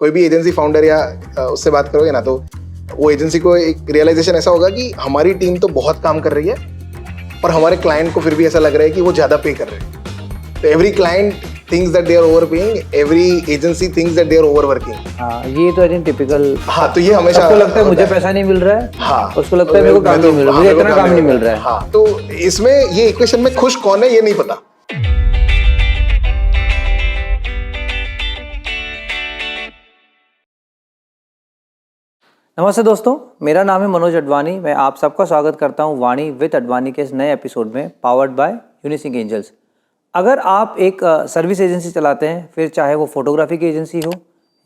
कोई भी agency founder या उससे बात करोगे ना, तो वो एजेंसी को एक रियलाइजेशन ऐसा होगा कि हमारी टीम तो बहुत काम कर रही है, पर हमारे क्लाइंट को फिर भी ऐसा लग रहा है कि वो ज़्यादा पे कर रहे हैं। तो every client thinks that they are overpaying, every agency thinks that they are overworking. हाँ, ये तो आई थिंक टिपिकल। हाँ, तो ये हमेशा उसको लगता है मुझे पैसा नहीं मिल रहा है, हाँ, उसको लगता है मेरे को काम नहीं मिल रहा, मुझे इतना काम नहीं मिल रहा है। हाँ, तो इसमें ये इक्वेशन में खुश कौन है ये नहीं पता। नमस्ते दोस्तों, मेरा नाम है मनोज अडवाणी। मैं आप सबका स्वागत करता हूं वाणी विद अडवाणी के इस नए एपिसोड में, पावर्ड बाय यूनिसिंक एंजल्स। अगर आप एक सर्विस एजेंसी चलाते हैं, फिर चाहे वो फोटोग्राफी की एजेंसी हो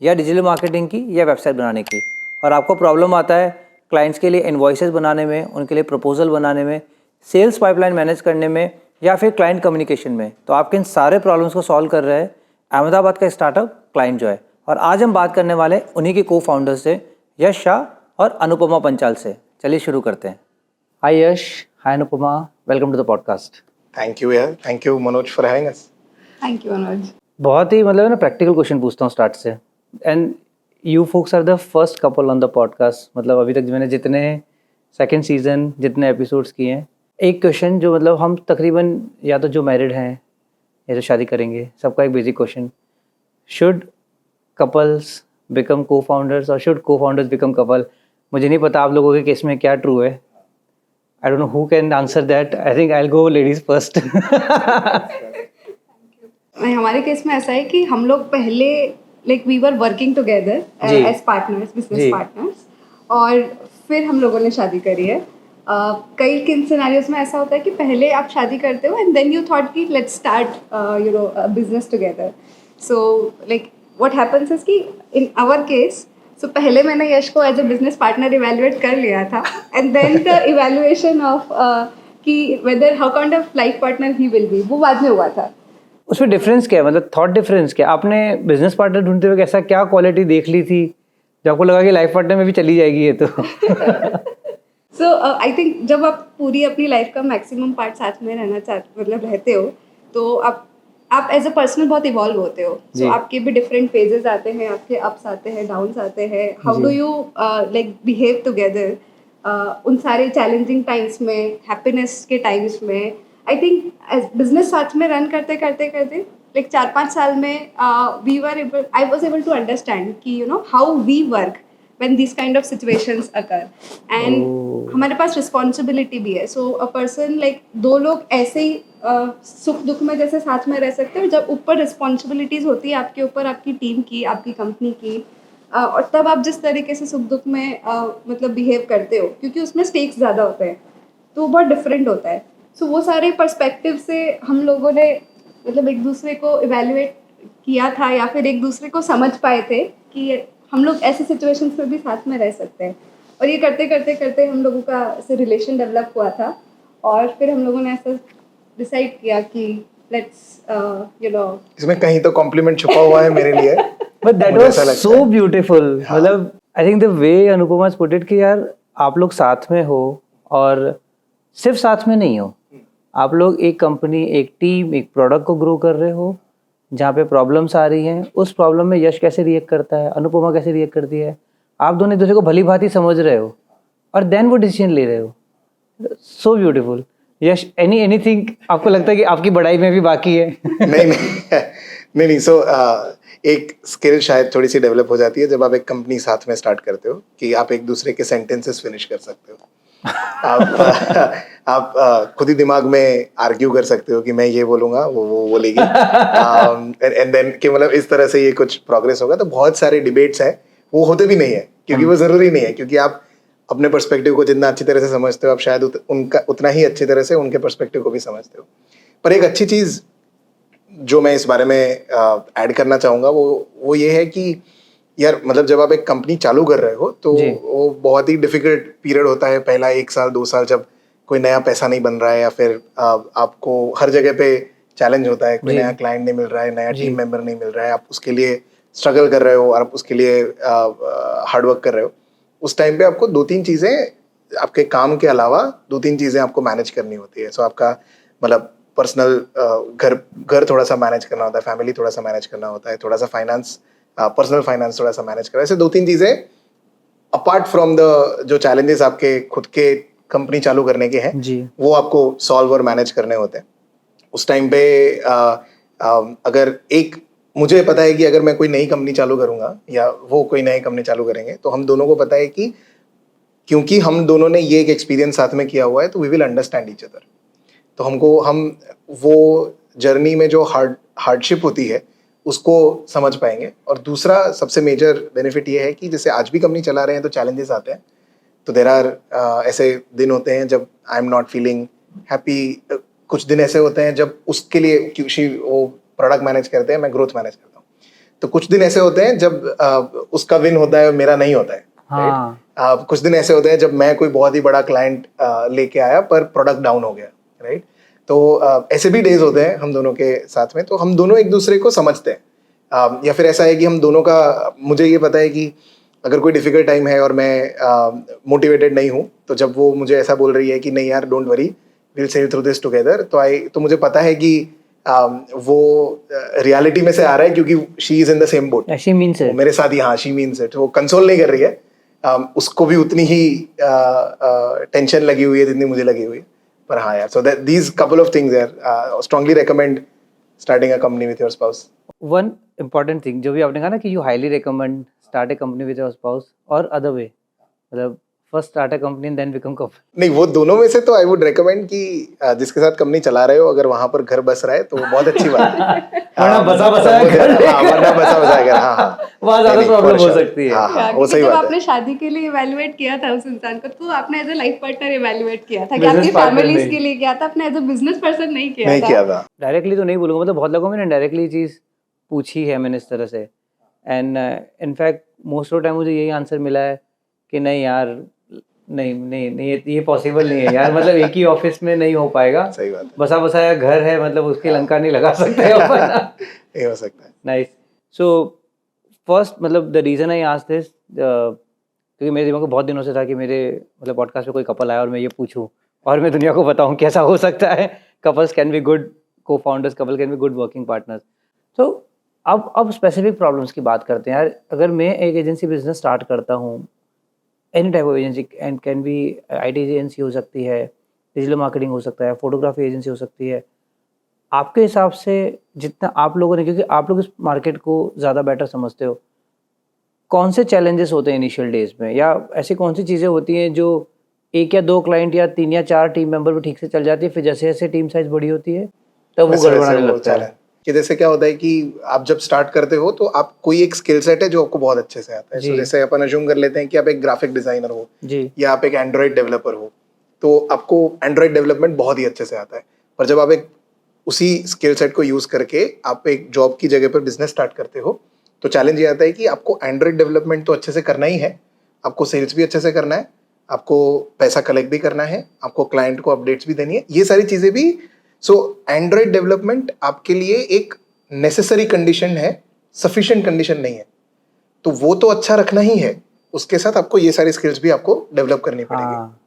या डिजिटल मार्केटिंग की या वेबसाइट बनाने की, और आपको प्रॉब्लम आता है क्लाइंट्स के लिए इनवॉइसेस बनाने में, उनके लिए प्रपोजल बनाने में, सेल्स पाइपलाइन मैनेज करने में या फिर क्लाइंट कम्युनिकेशन में, तो आपके इन सारे प्रॉब्लम्स को सॉल्व कर रहे हैं अहमदाबाद का स्टार्टअप क्लाइंट जॉय। और आज हम बात करने वाले उन्हीं के को फाउंडर्स से, यश शाह और अनुपमा पंचाल से। चलिए शुरू करते हैं। Hi Yash, hi Anupama, welcome to the podcast. Thank you यार, thank you Manoj for having us. Thank you Manoj. बहुत ही मतलब ना प्रैक्टिकल क्वेश्चन पूछता हूँ स्टार्ट से। And you folks are the first couple on the podcast. मतलब अभी तक मैंने जितने सेकंड सीजन जितने एपिसोड्स किए हैं, एक क्वेश्चन जो मतलब हम तकरीबन या तो जो मैरिड हैं या जो शादी करेंगे, सबका एक basic question, should couples become को फाउंडर्स और शुड को फाउंडर्स बिकम कपल? मुझे नहीं पता आप लोगों के केस में क्या ट्रू है। I don't know who can answer that. I think I will go ladies first. हमारे केस में ऐसा है कि हम लोग पहले like we were working together as partners, business partners, और फिर हम लोगों ने शादी करी है। कई किन सिनेरियोज में ऐसा होता है कि पहले आप शादी करते हो एंड देन यू थॉट कि let's start business together. So like what happens is कि इन आवर केस, सो पहले मैंने यश को as a business partner evaluate कर लिया था, and then the evaluation of कि whether how kind of life partner he will be, वो बाद में हुआ था। उसमें डिफरेंस क्या है, मतलब थॉट डिफरेंस क्या? आपने बिजनेस पार्टनर ढूंढते हुए ऐसा क्या क्वालिटी देख ली थी जो आपको लगा कि लाइफ पार्टनर में भी चली जाएगी ये तो? सो आई थिंक जब आप पूरी अपनी लाइफ का मैक्सिमम पार्ट साथ में रहना चाहते, मतलब रहते हो, तो आप एज अ पर्सन बहुत इवॉल्व होते हो। सो आपके भी डिफरेंट फेजेस आते हैं, आपके अप्स आते हैं, डाउन्स आते हैं। How do you like behave together उन सारे चैलेंजिंग टाइम्स में, हैप्पीनेस के टाइम्स में। आई थिंक एज बिजनेस साथ में रन करते करते करते लाइक 4-5 साल में I was able to understand कि you know how we work when these kind of situations occur, and हमारे पास रिस्पॉन्सिबिलिटी भी है। सो अ पर्सन लाइक दो लोग ऐसे ही सुख दुख में जैसे साथ में रह सकते हैं, जब ऊपर रिस्पॉन्सिबिलिटीज होती है आपके ऊपर, आपकी टीम की, आपकी कंपनी की, और तब आप जिस तरीके से सुख दुख में मतलब बिहेव करते हो, क्योंकि उसमें स्टेक्स ज़्यादा होते हैं, तो बहुत डिफरेंट होता है। सो वो सारे पर्सपेक्टिव से हम लोगों ने मतलब एक दूसरे को इवेल्युएट किया था, या फिर एक दूसरे को समझ पाए थे कि हम लोग ऐसे सिचुएशंस में भी साथ में रह सकते हैं। और ये करते करते करते हम लोगों का ऐसे रिलेशन डेवलप हुआ था, और फिर हम लोगों ने ऐसा डिसाइड किया कि लेट्स यू नो, इसमें कहीं तो कॉम्प्लीमेंट छुपा हुआ है मेरे लिए। But that was so beautiful. मतलब I think the way Anupama has put it कि यार आप लोग साथ में हो, और सिर्फ साथ में नहीं हो, आप लोग एक कंपनी, एक टीम, एक प्रोडक्ट को ग्रो कर रहे हो। जहाँ पे प्रॉब्लम्स आ रही हैं, उस प्रॉब्लम में यश कैसे रिएक्ट करता है, अनुपमा कैसे रिएक्ट करती है, आप दोनों एक दूसरे को भली भांति समझ रहे हो और देन वो डिसीजन ले रहे हो। So beautiful. यश, एनीथिंग आपको लगता है कि आपकी बढ़ाई में भी बाकी है? नहीं। सो एक स्किल शायद थोड़ी सी डेवलप हो जाती है जब आप एक कंपनी साथ में स्टार्ट करते हो, कि आप एक दूसरे के सेंटेंसेस फिनिश कर सकते हो। आप खुद ही दिमाग में आर्ग्यू कर सकते हो कि मैं ये बोलूंगा, वो बोलेगी, एंड देन कि मतलब इस तरह से ये कुछ प्रोग्रेस होगा। तो बहुत सारे डिबेट्स हैं, वो होते भी नहीं है क्योंकि वो जरूरी नहीं है, क्योंकि आप अपने पर्सपेक्टिव को जितना अच्छी तरह से समझते हो, आप शायद उनका उतना ही अच्छी तरह से उनके पर्सपेक्टिव को भी समझते हो। पर एक अच्छी चीज जो मैं इस बारे में ऐड करना चाहूंगा वो ये है कि यार मतलब जब आप एक कंपनी चालू कर रहे हो, तो वो बहुत ही डिफिकल्ट पीरियड होता है, पहला 1 साल 2 साल, जब कोई नया पैसा नहीं बन रहा है, या फिर आपको हर जगह पे चैलेंज होता है, कोई नया क्लाइंट नहीं मिल रहा है, नया टीम मेंबर नहीं मिल रहा है, आप उसके लिए स्ट्रगल कर रहे हो और आप उसके लिए हार्डवर्क कर रहे हो। उस टाइम पे आपको 2-3 चीज़ें, आपके काम के अलावा 2-3 चीज़ें आपको मैनेज करनी होती है। सो आपका मतलब पर्सनल घर थोड़ा सा मैनेज करना होता है, फैमिली थोड़ा सा मैनेज करना होता है, थोड़ा सा फाइनेंस पर्सनल फाइनेंस थोड़ा सा मैनेज करा, ऐसे 2-3 चीजें अपार्ट फ्रॉम द जो चैलेंजेस आपके खुद के कंपनी चालू करने के हैं जी। वो आपको सॉल्व और मैनेज करने होते हैं उस टाइम पे। अगर एक मुझे पता है कि अगर मैं कोई नई कंपनी चालू करूंगा या वो कोई नई कंपनी चालू करेंगे तो हम दोनों को पता है कि क्योंकि हम दोनों ने ये एक एक्सपीरियंस साथ में किया हुआ है तो we will understand each other. तो हम वो जर्नी में जो हार्डशिप होती है उसको समझ पाएंगे। और दूसरा सबसे मेजर बेनिफिट ये है कि जैसे आज भी कंपनी चला रहे हैं तो चैलेंजेस आते हैं, तो देर आर ऐसे दिन होते हैं जब I am not feeling happy, कुछ दिन ऐसे होते हैं जब उसके लिए क्योंकि वो प्रोडक्ट मैनेज करते हैं, मैं ग्रोथ मैनेज करता हूँ, तो कुछ दिन ऐसे होते हैं जब उसका विन होता है और मेरा नहीं होता है। हाँ। कुछ दिन ऐसे होते हैं जब मैं कोई बहुत ही बड़ा क्लाइंट लेके आया पर प्रोडक्ट डाउन हो गया, राइट। तो ऐसे भी डेज होते हैं हम दोनों के साथ में, तो हम दोनों एक दूसरे को समझते हैं। या फिर ऐसा है कि हम दोनों का, मुझे ये पता है कि अगर कोई डिफिकल्ट टाइम है और मैं मोटिवेटेड नहीं हूँ तो जब वो मुझे ऐसा बोल रही है कि नहीं यार don't worry will sail through this together, तो मुझे पता है कि वो रियलिटी में से आ रहा है क्योंकि she is in the same boat, she means it, मेरे साथ ही। हाँ, शी मीन्स इट, वो कंसोल नहीं कर रही है, उसको भी उतनी ही टेंशन लगी हुई है जितनी मुझे लगी हुई है। पर हाँ यार, so these couple of things यार, strongly recommend starting a company with your spouse. One important thing जो भी आपने कहा ना कि you highly recommend start a company with your spouse और अदर वे, मतलब first start a company and then become couple. नहीं, वो दोनों में से तो आई वुड रेकमेंड कि जिसके साथ कंपनी चला रहे हो अगर वहां पर घर बस रहा है तो वो बहुत अच्छी बात है। वरना बसा घर, हाँ, वरना बसा घर, हाँ हाँ, वहाँ ज्यादा नहीं, प्रॉब्लम for हो sure। सकती है। हाँ हाँ, वो क्योंकि सही जब बात है। आपने शादी के लिए इवैल्यूएट किया था उस इंसान को तो आपने as a life partner evaluate किया था कि Business आपकी partner फैमिलीज नहीं। के लिए किया था, आपने एज अ बिजनेस पर्सन नहीं किया नहीं था। किया था। डायरेक्टली तो नहीं बोलूँगा, मतलब बहुत लोगों में ना डायरेक्टली चीज़ पूछी है मैंने इस तरह से, and in fact most of time मुझे यही आंसर मिला है कि नहीं यार, नहीं नहीं नहीं ये पॉसिबल नहीं है यार, मतलब एक ही ऑफिस में नहीं हो पाएगा, सही बात है, बसा बसाया घर है, मतलब उसकी लंका नहीं लगा सकते अपन। नहीं हो सकता है। नाइस। सो फर्स्ट, मतलब the reason I asked this, क्योंकि मेरे दिमाग में बहुत दिनों से था कि मेरे मतलब पॉडकास्ट पे कोई कपल आया और मैं ये पूछूं और मैं दुनिया को बताऊं कैसा हो सकता है, कपल्स कैन बी गुड को founders, couple can be good working partners. तो अब स्पेसिफिक प्रॉब्लम्स की बात करते हैं यार। अगर मैं एक एजेंसी बिजनेस स्टार्ट करता हूँ, any type of agency, and can be IT agency हो सकती है, डिजिटल मार्केटिंग हो सकता है, फोटोग्राफी एजेंसी हो सकती है, आपके हिसाब से जितना आप लोगों ने, क्योंकि आप लोग इस मार्केट को ज़्यादा बेटर समझते हो, कौन से चैलेंजेस होते हैं इनिशियल डेज में, या ऐसी कौन सी चीज़ें होती हैं जो एक या दो क्लाइंट या 3 या 4 टीम मेंबर भी ठीक से चल जाती है, फिर जैसे जैसे टीम साइज बड़ी होती है तब वो वैसे गड़बड़ाने वो लगता है। challenge। कि जैसे क्या होता है कि आप जब स्टार्ट करते हो तो आप कोई एक स्किल सेट है जो आपको बहुत अच्छे से आता है। जी। So, जैसे अपन अज्यूम कर लेते हैं कि आप एक ग्राफिक डिजाइनर हो जी या आप एक एंड्रॉइड डेवलपर हो, तो आपको एंड्रॉइड डेवलपमेंट बहुत ही अच्छे से आता है। पर जब आप एक उसी स्किल सेट को यूज करके आप एक जॉब की जगह पर बिजनेस स्टार्ट करते हो तो चैलेंज ये आता है कि आपको एंड्रॉइड डेवलपमेंट तो अच्छे से करना ही है, आपको सेल्स भी अच्छे से करना है, आपको पैसा कलेक्ट भी करना है, आपको क्लाइंट को अपडेट्स भी देनी है, ये सारी चीजें भी। सो एंड्रॉइड डेवलपमेंट आपके लिए एक नेसेसरी कंडीशन है, सफिशिएंट कंडीशन नहीं है। तो वो तो अच्छा रखना ही है, उसके साथ आपको ये सारी स्किल्स भी आपको डेवलप करनी पड़ेगी। हाँ।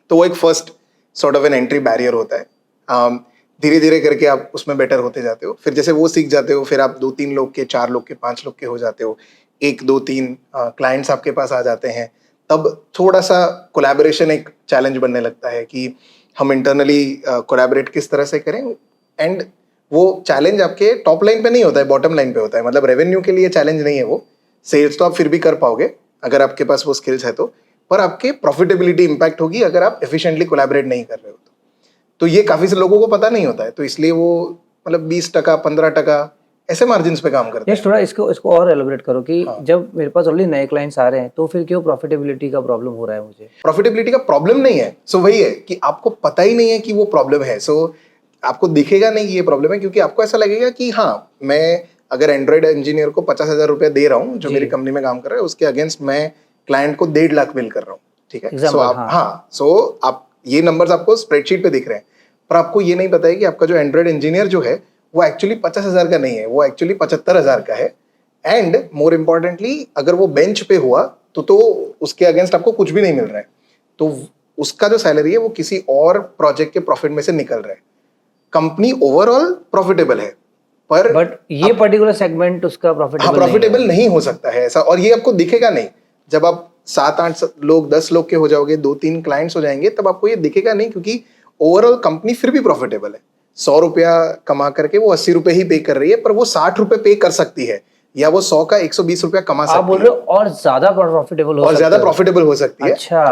तो वो एक first sort of an entry barrier होता है। धीरे धीरे करके आप उसमें बेटर होते जाते हो, फिर जैसे वो सीख जाते हो फिर आप 2-3 लोग के, 4 लोग के, 5 लोग के हो जाते हो, 1-2-3 क्लाइंट्स आपके पास आ जाते हैं, तब थोड़ा सा कोलैबोरेशन एक चैलेंज बनने लगता है कि हम इंटरनली कोलैबोरेट किस तरह से करें। एंड वो चैलेंज आपके टॉप लाइन पे नहीं होता है, बॉटम लाइन पे होता है, मतलब रेवेन्यू के लिए चैलेंज नहीं है वो। सेल्स तो आप फिर भी कर पाओगे अगर आपके पास वो स्किल्स है तो, पर आपके प्रॉफिटेबिलिटी इंपैक्ट होगी अगर आप एफिशिएंटली कोलैबोरेट नहीं कर रहे हो तो ये काफी से लोगों को पता नहीं होता है, तो इसलिए वो मतलब 20%, 15% ऐसे मार्जिन पे काम करते हैं। यस, थोड़ा इसको और एलोबरेट करो कि जब मेरे पास ऑलरेडी नए क्लाइंट्स आ रहे हैं तो फिर क्यों प्रॉफिटेबिलिटी का प्रॉब्लम हो रहा है मुझे? प्रॉफिटेबिलिटी का प्रॉब्लम नहीं है, सो वही है कि आपको पता ही नहीं है कि वो प्रॉब्लम है। सो आपको दिखेगा नहीं कि ये प्रॉब्लम है, क्योंकि आपको ऐसा लगेगा कि हाँ, मैं अगर एंड्रॉइड इंजीनियर को 50,000 रुपया दे रहा हूँ जो मेरी कंपनी में काम कर रहा है, उसके अगेंस्ट मैं क्लाइंट को 1.5 लाख बिल कर रहा हूँ, ठीक है। सो आप सो आप ये नंबर्स आपको स्प्रेडशीट पे दिख रहे हैं, पर आपको ये नहीं पता है कि आपका जो एंड्रॉइड इंजीनियर जो है वो एक्चुअली 50,000 का नहीं है, वो एक्चुअली 75,000 का है। एंड मोर इम्पोर्टेंटली अगर वो बेंच पे हुआ तो उसके अगेंस्ट आपको कुछ भी नहीं मिल रहा है, तो उसका जो सैलरी है वो किसी और प्रोजेक्ट के प्रॉफिट में से निकल रहा है। कंपनी ओवरऑल प्रॉफिटेबल है पर बट ये पर्टिकुलर सेगमेंट उसका हाँ प्रॉफिटेबल प्रॉफिटेबल नहीं हो सकता है ऐसा, और ये आपको दिखेगा नहीं। जब आप 7-8 लोग 10 लोग के हो जाओगे, 2-3 क्लाइंट्स हो जाएंगे, तब आपको ये दिखेगा नहीं, क्योंकि ओवरऑल कंपनी फिर भी प्रॉफिटेबल है। 100 रुपया कमा करके वो 80 रुपए ही पे कर रही है, पर वो 60 रुपए पे कर सकती है, या वो 100 का 120 रुपया कमा आप सकती बोल है, रहे हो और ज्यादा प्रॉफिटेबल हो और सकता ज्यादा है। प्रॉफिटेबल हो सकती है। अच्छा,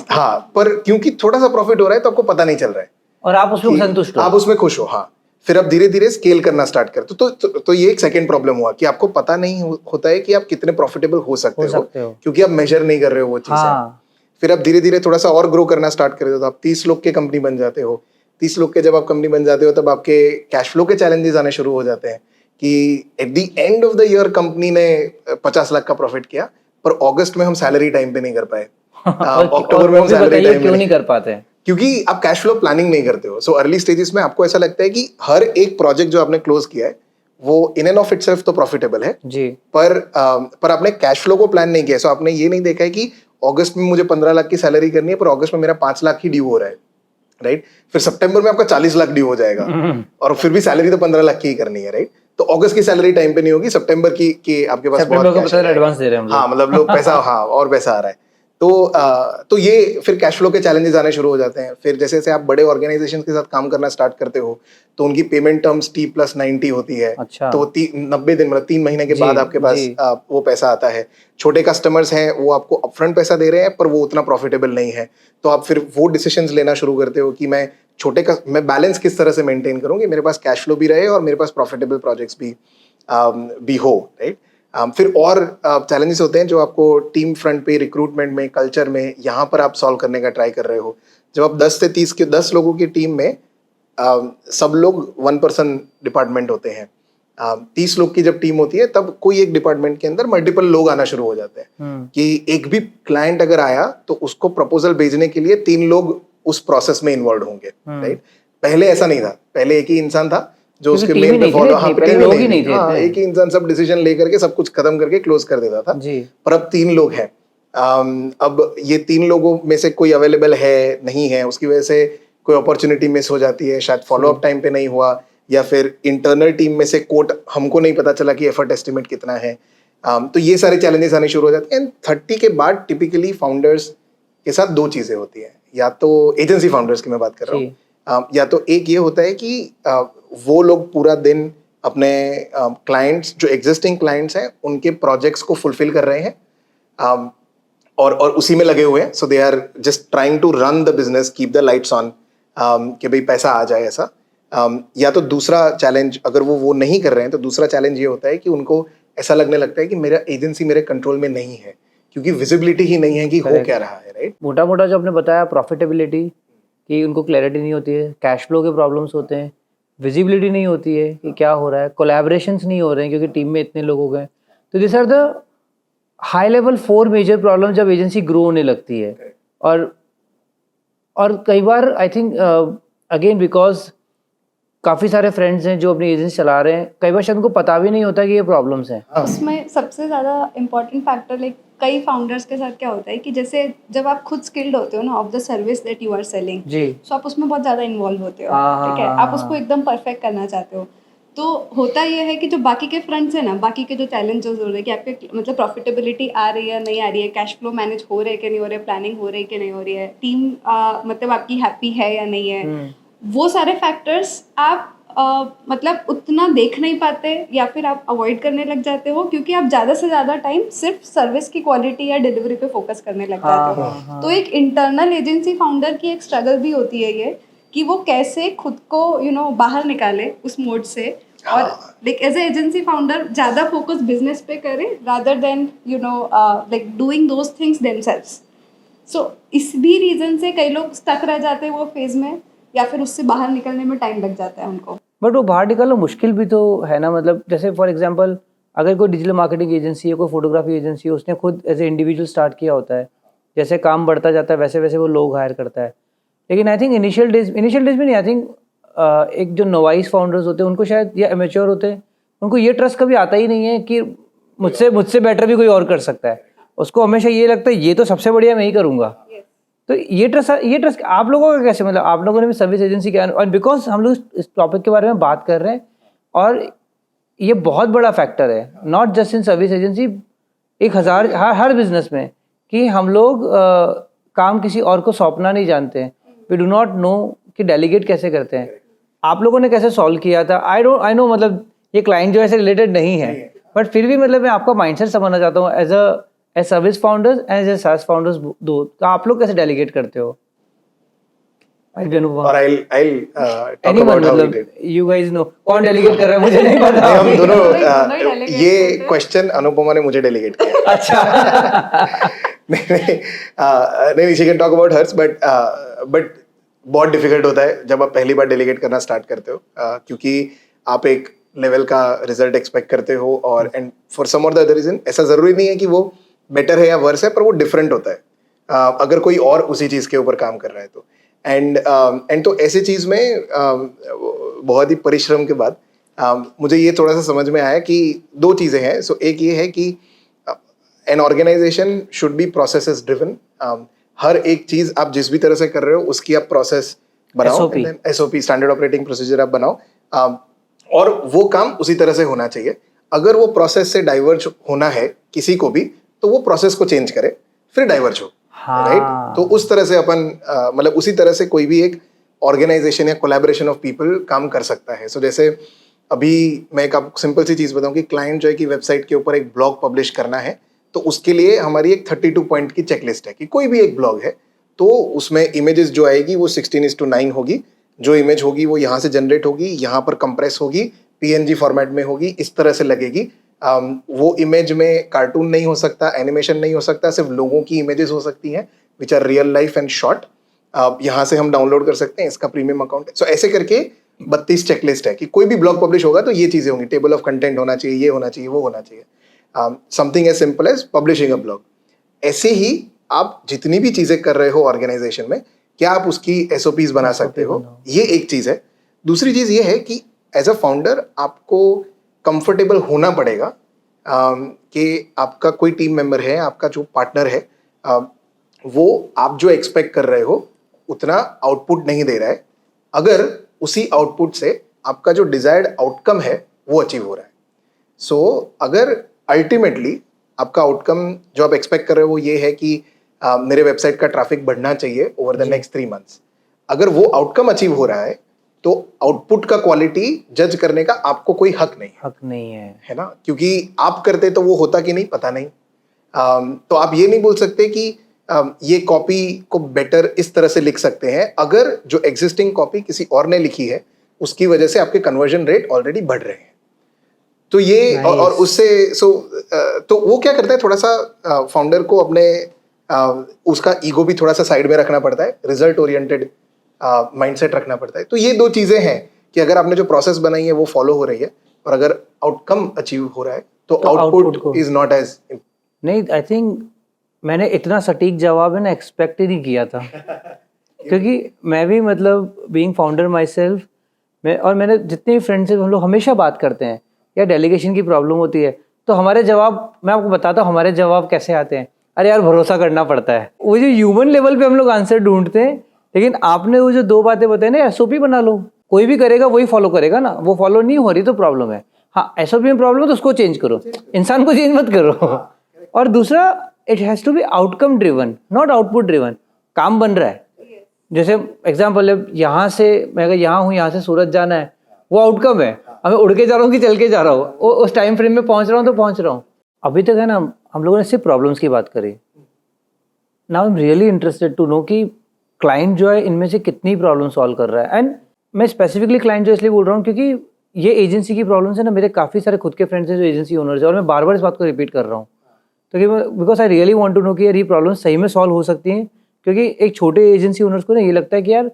हाँ, पर क्योंकि थोड़ा सा प्रॉफिट हो रहा है तो आपको पता नहीं चल रहा है और आप उसमें कि संतुष्ट हो। आप उसमें खुश हो। हाँ, फिर आप धीरे धीरे स्केल करना स्टार्ट करते हो। तो ये एक सेकंड प्रॉब्लम हुआ कि आपको पता नहीं होता है कि आप कितने प्रॉफिटेबल हो सकते हो, क्योंकि आप मेजर नहीं कर रहे हो वो चीजें। हाँ, फिर आप धीरे धीरे थोड़ा सा और ग्रो करना स्टार्ट करते हो, तो आप 30 लोग के कंपनी बन जाते हो। 30 लोग के जब आप कंपनी बन जाते हो, तब आपके कैश फ्लो के चैलेंजेस आने शुरू हो जाते हैं कि at the end of the year company ने 50 लाख का प्रॉफिट किया, पर अगस्त में हम सैलरी टाइम पे नहीं कर पाए, अक्टूबर में हम सैलरी टाइम क्यों नहीं कर पाते हैं? क्योंकि आप कैश फ्लो प्लानिंग नहीं करते हो। सो अर्ली स्टेजेस में आपको ऐसा लगता है कि हर एक प्रोजेक्ट जो आपने क्लोज किया है वो इन एंड ऑफ इटसेल्फ तो प्रॉफिटेबल है जी, पर आपने कैश फ्लो को प्लान नहीं किया। सो आपने ये नहीं देखा है कि अगस्त में मुझे 15 लाख की सैलरी करनी है, पर अगस्त में मेरा 5 लाख ही ड्यू हो रहा है, राइट। फिर सितंबर में आपका 40 लाख ड्यू हो जाएगा, और फिर भी सैलरी तो 15 लाख की ही करनी है, राइट। तो अगस्त की सैलरी टाइम पे नहीं होगी, सितंबर की आपके पास सितंबर को पता है एडवांस दे रहे हैं हम लोग। हाँ, मतलब लोग पैसा हाँ और पैसा आ रहा है। तो ये फिर कैश फ्लो के चैलेंजेस आने शुरू हो जाते हैं। फिर जैसे जैसे आप बड़े ऑर्गेनाइजेशन के साथ काम करना स्टार्ट करते हो, तो उनकी पेमेंट टर्म्स T+90 होती है। अच्छा। तो 90 दिन मतलब 3 महीने के जी, बाद आपके पास जी। वो पैसा आता है। छोटे कस्टमर्स हैं, वो आपको अपफ्रंट पैसा दे रहे हैं, पर वो उतना प्रॉफिटेबल नहीं है। तो आप फिर वो डिसीजंस लेना शुरू करते हो कि मैं बैलेंस किस तरह से मेंटेन करूं कि मेरे पास कैश फ्लो भी रहे और मेरे पास प्रॉफिटेबल प्रोजेक्ट्स भी हो, राइट। फिर और चैलेंजेस होते हैं जो आपको टीम फ्रंट पे, रिक्रूटमेंट में, कल्चर में, यहाँ पर आप सॉल्व करने का ट्राई कर रहे हो। जब आप 10 से 10 लोगों की टीम में सब लोग 1 पर्सन डिपार्टमेंट होते हैं, 30 लोग की जब टीम होती है, तब कोई एक डिपार्टमेंट के अंदर मल्टीपल लोग आना शुरू हो जाते हैं कि एक भी क्लाइंट अगर आया तो उसको प्रपोजल भेजने के लिए 3 लोग उस प्रोसेस में इन्वॉल्व होंगे, राइट। पहले ऐसा नहीं था, पहले एक ही इंसान था जो उसके मेन पे फॉलो, हाँ पहले लोग ही नहीं थे, हाँ एक ही इंसान सब डिसीजन लेकर के सब कुछ खत्म करके क्लोज कर देता था जी। पर अब 3 लोग हैं। अब ये 3 लोगों में से कोई अवेलेबल है नहीं है, उसकी वजह से कोई अपॉर्चुनिटी मिस हो जाती है, शायद फॉलो अप टाइम पे नहीं हुआ, या फिर इंटरनल टीम में से कोट हमको नहीं पता चला कि एफर्ट एस्टिमेट कितना है। तो ये सारे चैलेंजेस आने शुरू हो जाते हैं। एंड 30 के बाद टिपिकली फाउंडर्स के साथ 2 चीजें होती हैं, या तो एजेंसी फाउंडर्स की मैं बात कर रहा हूँ, या तो एक ये होता है कि वो लोग पूरा दिन अपने क्लाइंट्स, जो एग्जिस्टिंग क्लाइंट्स हैं, उनके प्रोजेक्ट्स को फुलफिल कर रहे हैं और उसी में लगे हुए हैं। So they are just trying to run the business, keep the lights on, कि भाई पैसा आ जाए ऐसा। या तो दूसरा चैलेंज, अगर वो नहीं कर रहे हैं, तो दूसरा चैलेंज ये होता है कि उनको ऐसा लगने लगता है कि मेरा एजेंसी मेरे कंट्रोल में नहीं है, क्योंकि विजिबिलिटी ही नहीं है कि हो क्या रहा है, राइट। मोटा मोटा जो आपने बताया, प्रॉफिटेबिलिटी की उनको क्लैरिटी नहीं होती है, कैश फ्लो के प्रॉब्लम्स होते हैं, विजिबिलिटी नहीं होती है कि क्या हो रहा है, कोलैबोरेशंस नहीं हो रहे हैं क्योंकि टीम में इतने लोग हो गए। तो this are the high level 4 major problem जब एजेंसी ग्रो होने लगती है। और कई बार आई थिंक अगेन बिकॉज काफ़ी सारे फ्रेंड्स हैं जो अपनी एजेंसी चला रहे हैं, कई बार शायद उनको पता भी नहीं होता कि ये प्रॉब्लम्स हैं। उसमें सबसे ज़्यादा इम्पोर्टेंट फैक्टर लाइक कई फाउंडर्स के साथ क्या होता है कि जैसे जब आप खुद स्किल्ड होते हो ना of the service that you are selling, जी, सो आप उसमें बहुत ज़्यादा इन्वॉल्व होते हो, ठीक है, आप उसको एकदम परफेक्ट करना चाहते हो। तो होता ये है कि जो बाकी के फ्रंट्स है ना, बाकी के जो चैलेंजेस हो रहे हैं कि आपके मतलब प्रॉफिटेबिलिटी आ रही है नहीं आ रही है, कैश फ्लो मैनेज हो रहे हैं कि नहीं हो रहे, प्लानिंग हो रही है कि नहीं हो रही है, टीम मतलब आपकी हैप्पी है या नहीं है, वो सारे फैक्टर्स आप मतलब उतना देख नहीं पाते या फिर आप अवॉइड करने लग जाते हो, क्योंकि आप ज़्यादा से ज़्यादा टाइम सिर्फ सर्विस की क्वालिटी या डिलीवरी पे फोकस करने लग जाते हो। तो एक इंटरनल एजेंसी फाउंडर की एक स्ट्रगल भी होती है ये कि वो कैसे खुद को बाहर निकाले उस मोड से, और like as a agency founder ज़्यादा फोकस बिजनेस पे करे rather than like doing those things themselves. So इस भी रीज़न से कई लोग स्टक रह जाते हैं वो फेज में, या फिर उससे बाहर निकलने में टाइम लग जाता है उनको। बट वो बाहर निकालना मुश्किल भी तो है ना। मतलब जैसे फॉर एग्जांपल अगर कोई डिजिटल मार्केटिंग एजेंसी है, कोई फोटोग्राफी एजेंसी है, उसने खुद एज ए इंडिविजुअल स्टार्ट किया होता है, जैसे काम बढ़ता जाता है वैसे वैसे वो लोग हायर करता है। लेकिन आई थिंक इनिशियल डेज में नहीं, आई थिंक एक जो नोवाइस फाउंडर्स होते हैं उनको शायद, या एमेच्योर होते हैं, उनको ये ट्रस्ट कभी आता ही नहीं है कि मुझसे बेटर भी कोई और कर सकता है। उसको हमेशा ये लगता है ये तो सबसे बढ़िया मैं ही करूँगा। तो ये ट्रस्ट आप लोगों का कैसे, मतलब आप लोगों ने भी सर्विस एजेंसी किया, और बिकॉज हम लोग इस टॉपिक के बारे में बात कर रहे हैं और ये बहुत बड़ा फैक्टर है, not just in service agency, 1000 her business में, कि हम लोग काम किसी और को सौंपना नहीं जानते हैं। वी डू नॉट नो कि डेलीगेट कैसे करते हैं। आप लोगों ने कैसे सॉल्व किया था? आई नो, मतलब ये क्लाइंट जो ऐसे रिलेटेड नहीं है, बट फिर भी मतलब मैं आपका माइंडसेट समझना चाहता हूँ as service founders as a SaaS founders दो, तो आप लोग कैसे डेलीगेट करते हो? और I'll talk Anyone, about how we मतलब did. you guys know कौन डेलीगेट कर रहा है मुझे नहीं पता। नहीं, हम दोनों दोनों ही delegate ये करते हैं। क्वेश्चन अनुपमा ने मुझे डेलीगेट किया। अच्छा। नहीं, she can talk about hers, but बहुत डिफिकल्ट होता है जब आप पहली बार डेलीगेट करना स्टार्ट करते हो, क्योंकि आप एक लेवल का रिजल्ट एक्सपेक्ट करते हो, और एंड फॉर सम और द अदर रीजन ऐसा जरूरी नहीं है कि वो बेटर है या वर्स है, पर वो डिफरेंट होता है अगर कोई और उसी चीज़ के ऊपर काम कर रहा है तो। एंड तो ऐसी चीज़ में बहुत ही परिश्रम के बाद मुझे ये थोड़ा सा समझ में आया कि दो चीज़ें हैं। सो एक ये है कि an organization should be processes driven. हर एक चीज़ आप जिस भी तरह से कर रहे हो उसकी आप प्रोसेस बनाओ, SOP स्टैंडर्ड ऑपरेटिंग प्रोसीजर आप बनाओ, और वो काम उसी तरह से होना चाहिए। अगर वो प्रोसेस से डाइवर्ज होना है किसी को भी, तो वो प्रोसेस को चेंज करे फिर डाइवर्ज हो, राइट? तो उस तरह से अपन मतलब उसी तरह से कोई भी एक ऑर्गेनाइजेशन या कोलैबोरेशन ऑफ पीपल काम कर सकता है। सो जैसे अभी मैं एक आपको सिंपल सी चीज़ बताऊं कि क्लाइंट जो है कि वेबसाइट के ऊपर एक ब्लॉग पब्लिश करना है, तो उसके लिए हमारी एक 32 पॉइंट की चेकलिस्ट है कि कोई भी एक ब्लॉग है तो उसमें इमेजेस जो आएगी वो 16:9 होगी। जो इमेज होगी वो यहाँ से जनरेट होगी, यहाँ पर कंप्रेस होगी, PNG फॉर्मेट में होगी, इस तरह से लगेगी। वो इमेज में कार्टून नहीं हो सकता, एनिमेशन नहीं हो सकता, सिर्फ लोगों की इमेजेस हो सकती हैं which are real life and short. यहाँ से हम डाउनलोड कर सकते हैं, इसका प्रीमियम अकाउंट है। सो ऐसे करके 32 चेकलिस्ट है कि कोई भी ब्लॉग पब्लिश होगा तो ये चीज़ें होंगी, टेबल ऑफ कंटेंट होना चाहिए, ये होना चाहिए, वो होना चाहिए। Something as simple as publishing a blog. ऐसे ही आप जितनी भी चीज़ें कर रहे हो ऑर्गेनाइजेशन में, क्या आप उसकी SOPs बना सकते हो, ये एक चीज़ है। दूसरी चीज़ ये है कि एज अ फाउंडर आपको कंफर्टेबल होना पड़ेगा कि आपका कोई टीम मेंबर है, आपका जो पार्टनर है, वो आप जो एक्सपेक्ट कर रहे हो उतना आउटपुट नहीं दे रहा है, अगर उसी आउटपुट से आपका जो डिजायर्ड आउटकम है वो अचीव हो रहा है। सो अगर अल्टीमेटली आपका आउटकम जो आप एक्सपेक्ट कर रहे हो वो ये है कि मेरे वेबसाइट का ट्रैफिक बढ़ना चाहिए ओवर द नेक्स्ट 3 मंथ्स, अगर वो आउटकम अचीव हो रहा है तो आउटपुट का क्वालिटी जज करने का आपको कोई हक नहीं है ना, क्योंकि आप करते तो वो होता कि नहीं पता नहीं। तो आप ये नहीं बोल सकते कि ये कॉपी को बेटर इस तरह से लिख सकते हैं, अगर जो एग्जिस्टिंग कॉपी किसी और ने लिखी है उसकी वजह से आपके कन्वर्जन रेट ऑलरेडी बढ़ रहे हैं। तो ये और उससे तो वो क्या करता है, थोड़ा सा फाउंडर को अपने उसका ईगो भी थोड़ा सा साइड में रखना पड़ता है, रिजल्ट ओरिएंटेड माइंडसेट रखना पड़ता है। तो ये दो चीजें हैं कि अगर आपने जो प्रोसेस बनाई है वो फॉलो हो रही है, और अगर आउटकम अचीव हो रहा है तो आउटपुट इज नॉट एज नहीं। आई थिंक मैंने इतना सटीक जवाब है ना एक्सपेक्ट ही नहीं किया था, क्योंकि मैं भी मतलब बीइंग फाउंडर माई सेल्फ, और मैंने जितने भी फ्रेंड्स हैं हम लोग हमेशा बात करते हैं या डेलीगेशन की प्रॉब्लम होती है तो हमारे जवाब, मैं आपको बताता हूँ हमारे जवाब कैसे आते हैं। अरे यार भरोसा करना पड़ता है, वो जो ह्यूमन लेवल पे हम लोग आंसर ढूंढते हैं। लेकिन आपने वो जो 2 बातें बताई ना, SOP बना लो, कोई भी करेगा वही फॉलो करेगा ना, वो फॉलो नहीं हो रही तो प्रॉब्लम है। हाँ, SOP में प्रॉब्लम है तो उसको चेंज करो, इंसान को चेंज मत करो। और दूसरा, it has to be outcome driven, not output driven. काम बन रहा है, जैसे एग्जाम्पल है, यहाँ से मैं अगर यहाँ हूँ, यहाँ से सूरत जाना है, वो आउटकम है। अब मैं उड़ के जा रहा हूँ कि चल के जा रहा हूँ, उस टाइम फ्रेम में पहुँच रहा हूँ तो पहुँच रहा हूँ। अभी तक है ना हम लोगों ने सिर्फ प्रॉब्लम्स की बात करी। Now I am really interested to know कि क्लाइंट जो है इनमें से कितनी प्रॉब्लम सॉल्व कर रहा है। एंड मैं स्पेसिफिकली क्लाइंट जो इसलिए बोल रहा हूँ क्योंकि ये एजेंसी की प्रॉब्लम्स है ना, मेरे काफ़ी सारे खुद के फ्रेंड्स हैं जो एजेंसी ओनर्स है, और मैं बार बार इस बात को रिपीट कर रहा हूँ। तो because I really want to know कि यार ये प्रॉब्लम सही में सॉल्व हो सकती हैं, क्योंकि एक छोटे एजेंसी ओनर्स को ना ये लगता है कि यार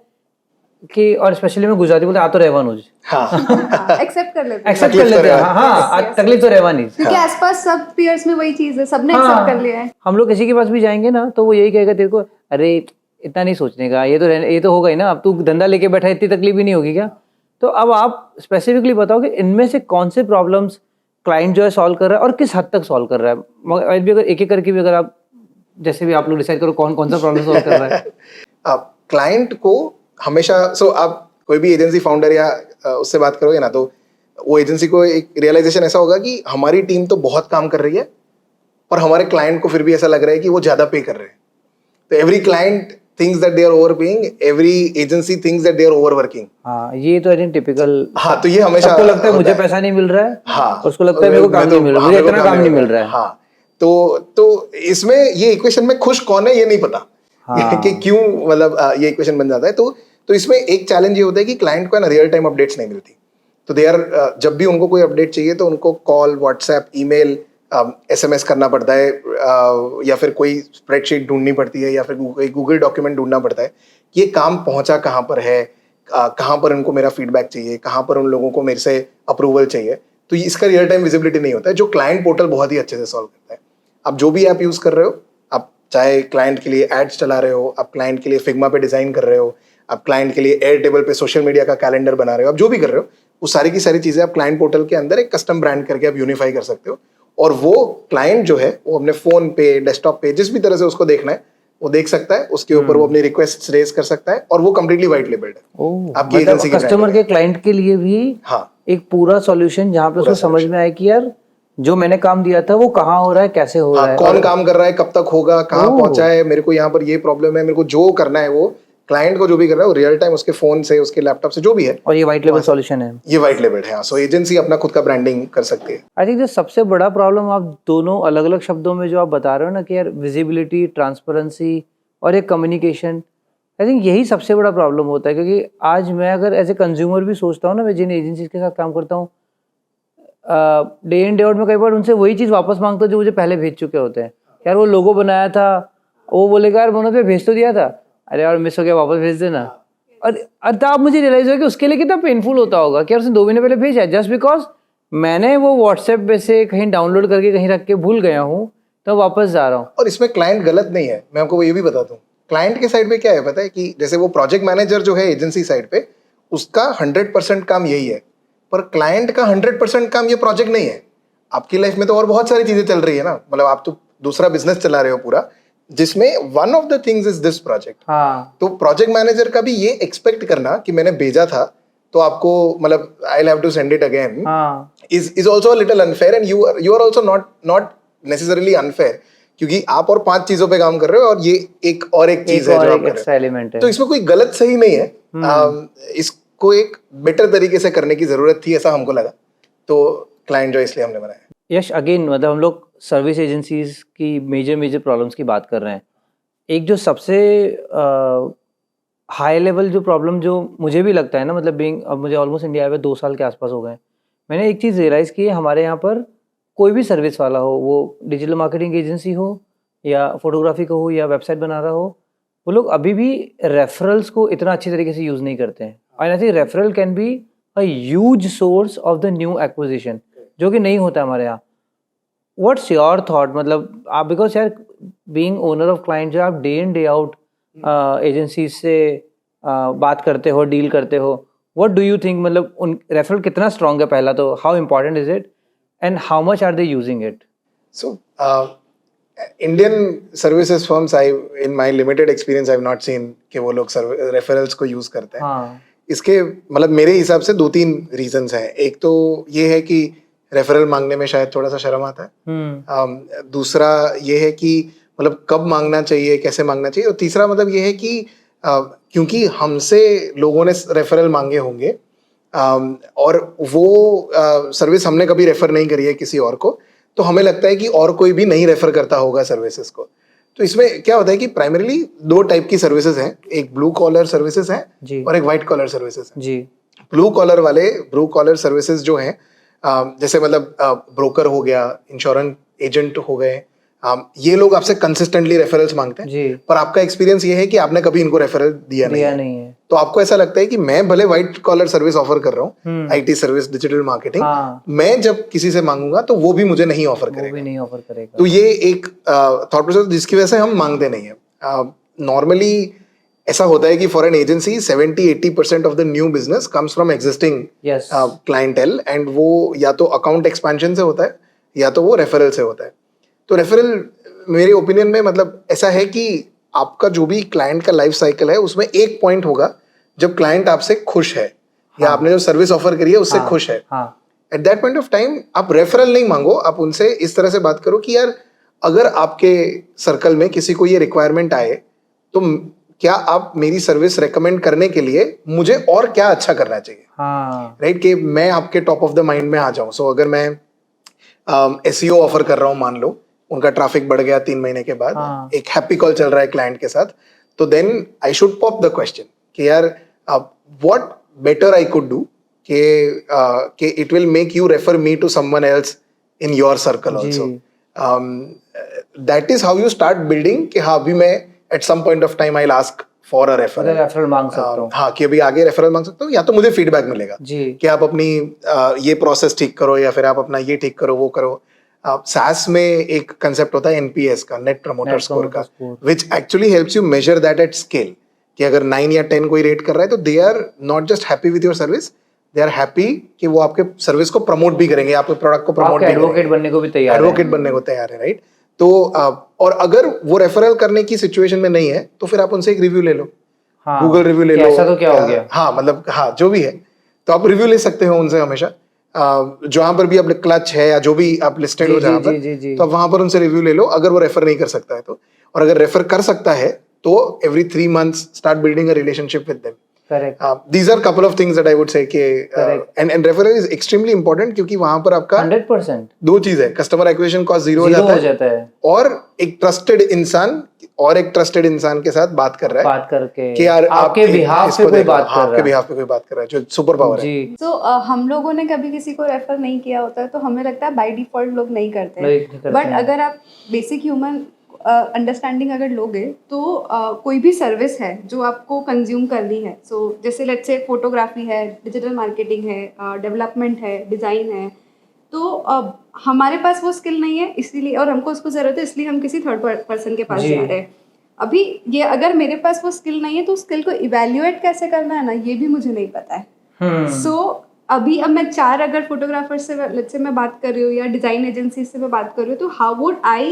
कि, और स्पेशली मैं गुजराती बोलते आ तो रहवान एक्सेप्ट कर लेते हैं। हाँ, तकलीफ तो रहवानी, क्योंकि आसपास सब पीयर्स में वही चीज है, सबने एक्सेप्ट कर लिया है। हम लोग किसी के पास भी जाएंगे ना तो वो यही कहेगा तेरे को, अरे इतना नहीं सोचने का, ये तो होगा ही ना, अब तू धंधा लेके बैठा है, इतनी तकलीफ ही नहीं होगी क्या। तो अब आप स्पेसिफिकली बताओ कि इनमें से कौन से प्रॉब्लम्स क्लाइंट जो है सॉल्व कर रहा है और किस हद तक सॉल्व कर रहा है। अगर एक एक करके भी अगर आप जैसे भी आप लोग डिसाइड करो कौन कौन सा प्रॉब्लम सॉल्व कर रहा है। क्लाइंट को हमेशा आप कोई भी एजेंसी फाउंडर या उससे बात करोगे ना, तो वो एजेंसी को एक रियलाइजेशन ऐसा होगा कि हमारी टीम तो बहुत काम कर रही है, पर हमारे क्लाइंट को फिर भी ऐसा लग रहा है कि वो ज्यादा पे कर रहे हैं. तो every client thinks that they are overpaying, every agency thinks that they are overworking. हाँ, ये तो आई थिंक टिपिकल. हाँ, तो ये हमेशा सबको लगता है होता मुझे पैसा नहीं मिल रहा है. हाँ, उसको लगता है मेरे को काम नहीं मिल रहा, मुझे इतना काम नहीं मिल रहा है. हाँ, तो इसमें ये इक्वेशन में खुश कौन है ये नहीं पता. हाँ. कि क्यों मतलब ये इक्वेशन बन जाता है. तो इसमें एक चैलेंज ये होता है कि क्लाइंट को ना रियल टाइम अपडेट्स नहीं मिलती. तो दे आर जब भी उनको कोई अपडेट चाहिए तो उनको कॉल, व्हाट्सएप, ईमेल, SMS करना पड़ता है, या फिर कोई स्प्रेडशीट ढूंढनी पड़ती है, या फिर कोई गूगल डॉक्यूमेंट ढूंढना पड़ता है कि ये काम पहुंचा कहाँ पर है, कहाँ पर उनको मेरा फीडबैक चाहिए, कहाँ पर उन लोगों को मेरे से अप्रूवल चाहिए. तो इसका रियल टाइम विजिबिलिटी नहीं होता है, जो क्लाइंट पोर्टल बहुत ही अच्छे से सॉल्व करता है. आप जो भी ऐप यूज कर रहे हो, आप चाहे क्लाइंट के लिए एड्स चला रहे हो, आप क्लाइंट के लिए फिग्मा पे डिजाइन कर रहे हो, आप क्लाइंट के लिए एयरटेबल पे सोशल मीडिया का कैलेंडर बना रहे हो, आप जो भी कर रहे हो वो सारी की सारी चीजें आप क्लाइंट पोर्टल के अंदर एक कस्टम ब्रांड करके आप यूनिफाई कर सकते हो. और वो क्लाइंट जो है वो अपने फोन पे, डेस्कटॉप पे, जिस भी तरह से उसको देखना है वो देख सकता है. उसके ऊपर वो अपनी रिक्वेस्ट रेज कर सकता है और वो कंप्लीटली व्हाइट लेबल्ड है. आपकी एजेंसी के कस्टमर के क्लाइंट के लिए भी हाँ एक पूरा सॉल्यूशन जहाँ पे उसको समझ में आए कि यार जो मैंने काम दिया था वो कहाँ हो रहा है, कैसे हो रहा है, कौन काम कर रहा है, कब तक होगा, कहाँ पहुंचा है, मेरे को यहाँ पर ये प्रॉब्लम है, मेरे को जो करना है वो क्लाइंट को जो भी कर रहा है वो रियल टाइम उसके फोन से, उसके लैपटॉप से जो भी है. और ये व्हाइट लेबल सॉल्यूशन है. ये व्हाइट लेबल है. सो एजेंसी अपना खुद का ब्रांडिंग कर सकती है. आई थिंक जो सबसे बड़ा प्रॉब्लम आप दोनों अलग अलग शब्दों में जो आप बता रहे हो ना कि यार विजिबिलिटी, ट्रांसपेरेंसी और एक कम्युनिकेशन, आई थिंक यही सबसे बड़ा प्रॉब्लम होता है. क्योंकि आज मैं अगर एज ए कंज्यूमर भी सोचता हूँ ना, मैं जिन एजेंसीज के साथ काम करता हूँ, डे इन डे आउट में कई बार उनसे वही चीज़ वापस मांगता हूँ जो मुझे पहले भेज चुके होते हैं. यार वो लोगो बनाया था, वो बोलेगा यार मनोज पे भेज तो दिया था, अरे यार मिस हो गया, वापस भेज देना. और तब मुझे रियलाइज हुआ कि उसके लिए कितना पेनफुल होता होगा कि यार उसने 2 महीने पहले भेजा, जस्ट बिकॉज मैंने वो व्हाट्सएप पे से कहीं डाउनलोड करके कहीं रख के भूल गया हूँ तो वापस जा रहा हूँ. और इसमें क्लाइंट गलत नहीं है. मैं आपको ये भी बता दूं, क्लाइंट के साइड पे क्या है पता है कि जैसे वो प्रोजेक्ट मैनेजर जो है एजेंसी साइड पे, उसका 100% काम यही है, पर क्लाइंट का 100% काम ये प्रोजेक्ट नहीं है. आपकी लाइफ में तो और बहुत सारी चीजें चल रही है ना. मतलब आप तो दूसरा बिजनेस चला रहे हो पूरा, जिसमें one of the things is this project. हाँ. तो प्रोजेक्ट मैनेजर का भी ये एक्सपेक्ट करना कि मैंने भेजा था तो आपको मतलब I will have to send it again, हाँ. is also a little unfair, and you are also not necessarily unfair, क्योंकि आप और 5 चीजों पे काम कर रहे हो और ये एक चीज है जो आप कर रहे हो. एलिमेंट है. तो इसमें कोई गलत सही नहीं है. इसको एक बेटर तरीके से करने की जरूरत थी, ऐसा हमको लगा. तो क्लाइंट जो इसलिए हमने बनाया. यश, अगेन मतलब हम लोग सर्विस एजेंसीज की मेजर प्रॉब्लम्स की बात कर रहे हैं. एक जो सबसे हाई लेवल जो प्रॉब्लम जो मुझे भी लगता है ना, मतलब अब मुझे ऑलमोस्ट इंडिया में 2 साल के आसपास हो गए, मैंने एक चीज़ रियलाइज़ की है, हमारे यहाँ पर कोई भी सर्विस वाला हो, वो डिजिटल मार्केटिंग एजेंसी हो या फोटोग्राफी का हो या वेबसाइट बना रहा हो, वो लोग अभी भी रेफरल्स को इतना अच्छी तरीके से यूज़ नहीं करते हैं. And I think referral can be a huge source of the new acquisition, जो कि नहीं होता हमारे यहाँ. व्हाट्स योर थॉट, मतलब आप बिकॉज यार बीइंग ओनर ऑफ क्लाइंट, जो आप day in day out agency से बात करते हो, डील करते हो, व्हाट डू यू थिंक, मतलब उन रेफरल कितना स्ट्रॉन्ग है पहला तो, how important is it and how much are they using it? So Indian services firms, I in my limited experience I have not seen कि वो लोग रेफरल्स को यूज करते हैं. हाँ. इसके मतलब मेरे हिसाब से 2-3 रीजंस हैं. एक तो ये है कि रेफरल मांगने में शायद थोड़ा सा शर्म आता है. दूसरा ये है कि मतलब कब मांगना चाहिए, कैसे मांगना चाहिए. और तीसरा मतलब ये है कि क्योंकि हमसे लोगों ने रेफरल मांगे होंगे और वो सर्विस हमने कभी रेफर नहीं करी है किसी और को, तो हमें लगता है कि और कोई भी नहीं रेफर करता होगा सर्विसेज को. तो इसमें क्या होता है कि प्राइमरीली 2 टाइप की सर्विसेज हैं. एक ब्लू कॉलर सर्विसेज हैं और एक व्हाइट कॉलर सर्विसेज हैं. जी. ब्लू कॉलर सर्विसेज जो हैं, जैसे मतलब ब्रोकर हो गया, इंश्योरेंस एजेंट हो गए, ये लोग आपसे कंसिस्टेंटली रेफरल्स मांगते हैं जी. पर आपका एक्सपीरियंस ये है कि आपने कभी इनको रेफरल दिया नहीं है. तो आपको ऐसा लगता है कि मैं भले व्हाइट कॉलर सर्विस ऑफर कर रहा हूँ, IT सर्विस, डिजिटल मार्केटिंग, मैं जब किसी से मांगूंगा तो वो भी मुझे नहीं ऑफर करेगा. तो ये एक थॉट प्रोसेस जिसकी वजह से हम मांगते नहीं है. नॉर्मली ऐसा होता है कि for an agency 70-80% of the new business comes from existing clientele, and वो या तो अकाउंट एक्सपेंशन से होता है या तो वो रेफरल से होता है. तो रेफरल मेरे ओपिनियन में मतलब ऐसा है कि आपका जो भी क्लाइंट का लाइफ साइकिल है उसमें एक पॉइंट होगा जब क्लाइंट आपसे खुश है या आपने जो सर्विस ऑफर करी है उससे खुश है. At that point of time आप रेफरल नहीं मांगो, आप उनसे इस तरह से बात करो कि यार अगर आपके सर्कल में किसी को ये रिक्वायरमेंट आए तो क्या आप मेरी सर्विस रेकमेंड करने के लिए मुझे और क्या अच्छा करना चाहिए, हाँ राइट कि मैं आपके टॉप ऑफ द माइंड में आ जाऊं. सो अगर मैं SEO ऑफर कर रहा हूं, मान लो उनका ट्रैफिक बढ़ गया 3 महीने के बाद, हाँ. एक हैप्पी कॉल चल रहा है क्लाइंट के साथ, तो then I should pop the question कि यार what better I could do कि it will make you refer me to someone else in your circle also. That is how you start building कि हाँ अभी मैं at some point of time I ask for a referral. Referral मांग सकता हूँ. हाँ कि अभी आगे रेफरल मांग सकता हूँ, या तो मुझे फीडबैक मिलेगा जी. कि आप अपनी ये प्रोसेस ठीक करो या फिर आप अपना ये ठीक करो वो करो. SaaS में एक कंसेप्ट होता है NPS का, नेट प्रमोटर स्कोर का, which actually helps you measure that at scale कि अगर 9 या 10 कोई रेट कर रहा है तो they are not just happy with your service, they are happy कि वो आपके सर्विस को प्रमोट भी करेंगे, आपके प्रोडक्ट को प्रमोट भी करेंगे, एडवोकेट बनने को भी तैयार है. एडवोकेट बनने को तैयार है, राइट. तो और अगर वो रेफरल करने की सिचुएशन में नहीं है तो फिर आप उनसे एक रिव्यू ले लो, गूगल रिव्यू ले लो. ऐसा तो क्या हो गया. हाँ मतलब हाँ जो भी है, तो आप रिव्यू ले सकते हो उनसे हमेशा. जहां पर भी आप क्लच है या जो भी आप लिस्टेड हो जहां पर, तो आप वहां पर उनसे रिव्यू ले लो अगर वो रेफर नहीं कर सकता है तो. और अगर रेफर कर सकता है तो every 3 months start building a relationship with them. Correct. These are couple of things that I would say कि and referral is extremely important क्योंकि वहां पर आपका 100% दो चीज है, कस्टमर एक्विजिशन कॉस्ट जीरो हो जाता है और एक ट्रस्टेड इंसान के साथ बात कर रहा है, बात करके कि यार आपके बिहाफ पे कोई बात कर रहा है, आपके बिहाफ पे कोई बात कर रहा है, जो सुपर पावर है. जी. तो हम लोगों ने कभी किसी को रेफर नहीं किया होता है तो हमें लगता है बाय डिफॉल्ट लोग नहीं करते नहीं करते बट हैं. अगर आप बेसिक ह्यूमन अंडरस्टैंडिंग अगर लोगे तो कोई भी सर्विस है जो आपको कंज्यूम करनी है, सो जैसे लेट्स से फोटोग्राफी है, डिजिटल मार्केटिंग है, डेवलपमेंट है, डिज़ाइन है, तो हमारे पास वो स्किल नहीं है इसलिए और हमको उसको ज़रूरत है इसलिए हम किसी थर्ड पर्सन के पास जा रहे हैं. अभी ये अगर मेरे पास वो स्किल नहीं है तो स्किल को इवेल्युएट कैसे करना है ना, ये भी मुझे नहीं पता है. सो अभी अब मैं 4 अगर फोटोग्राफर से लेट्स से मैं बात कर रही हूँ या डिजाइन एजेंसी से मैं बात कर रही हूँ तो how would I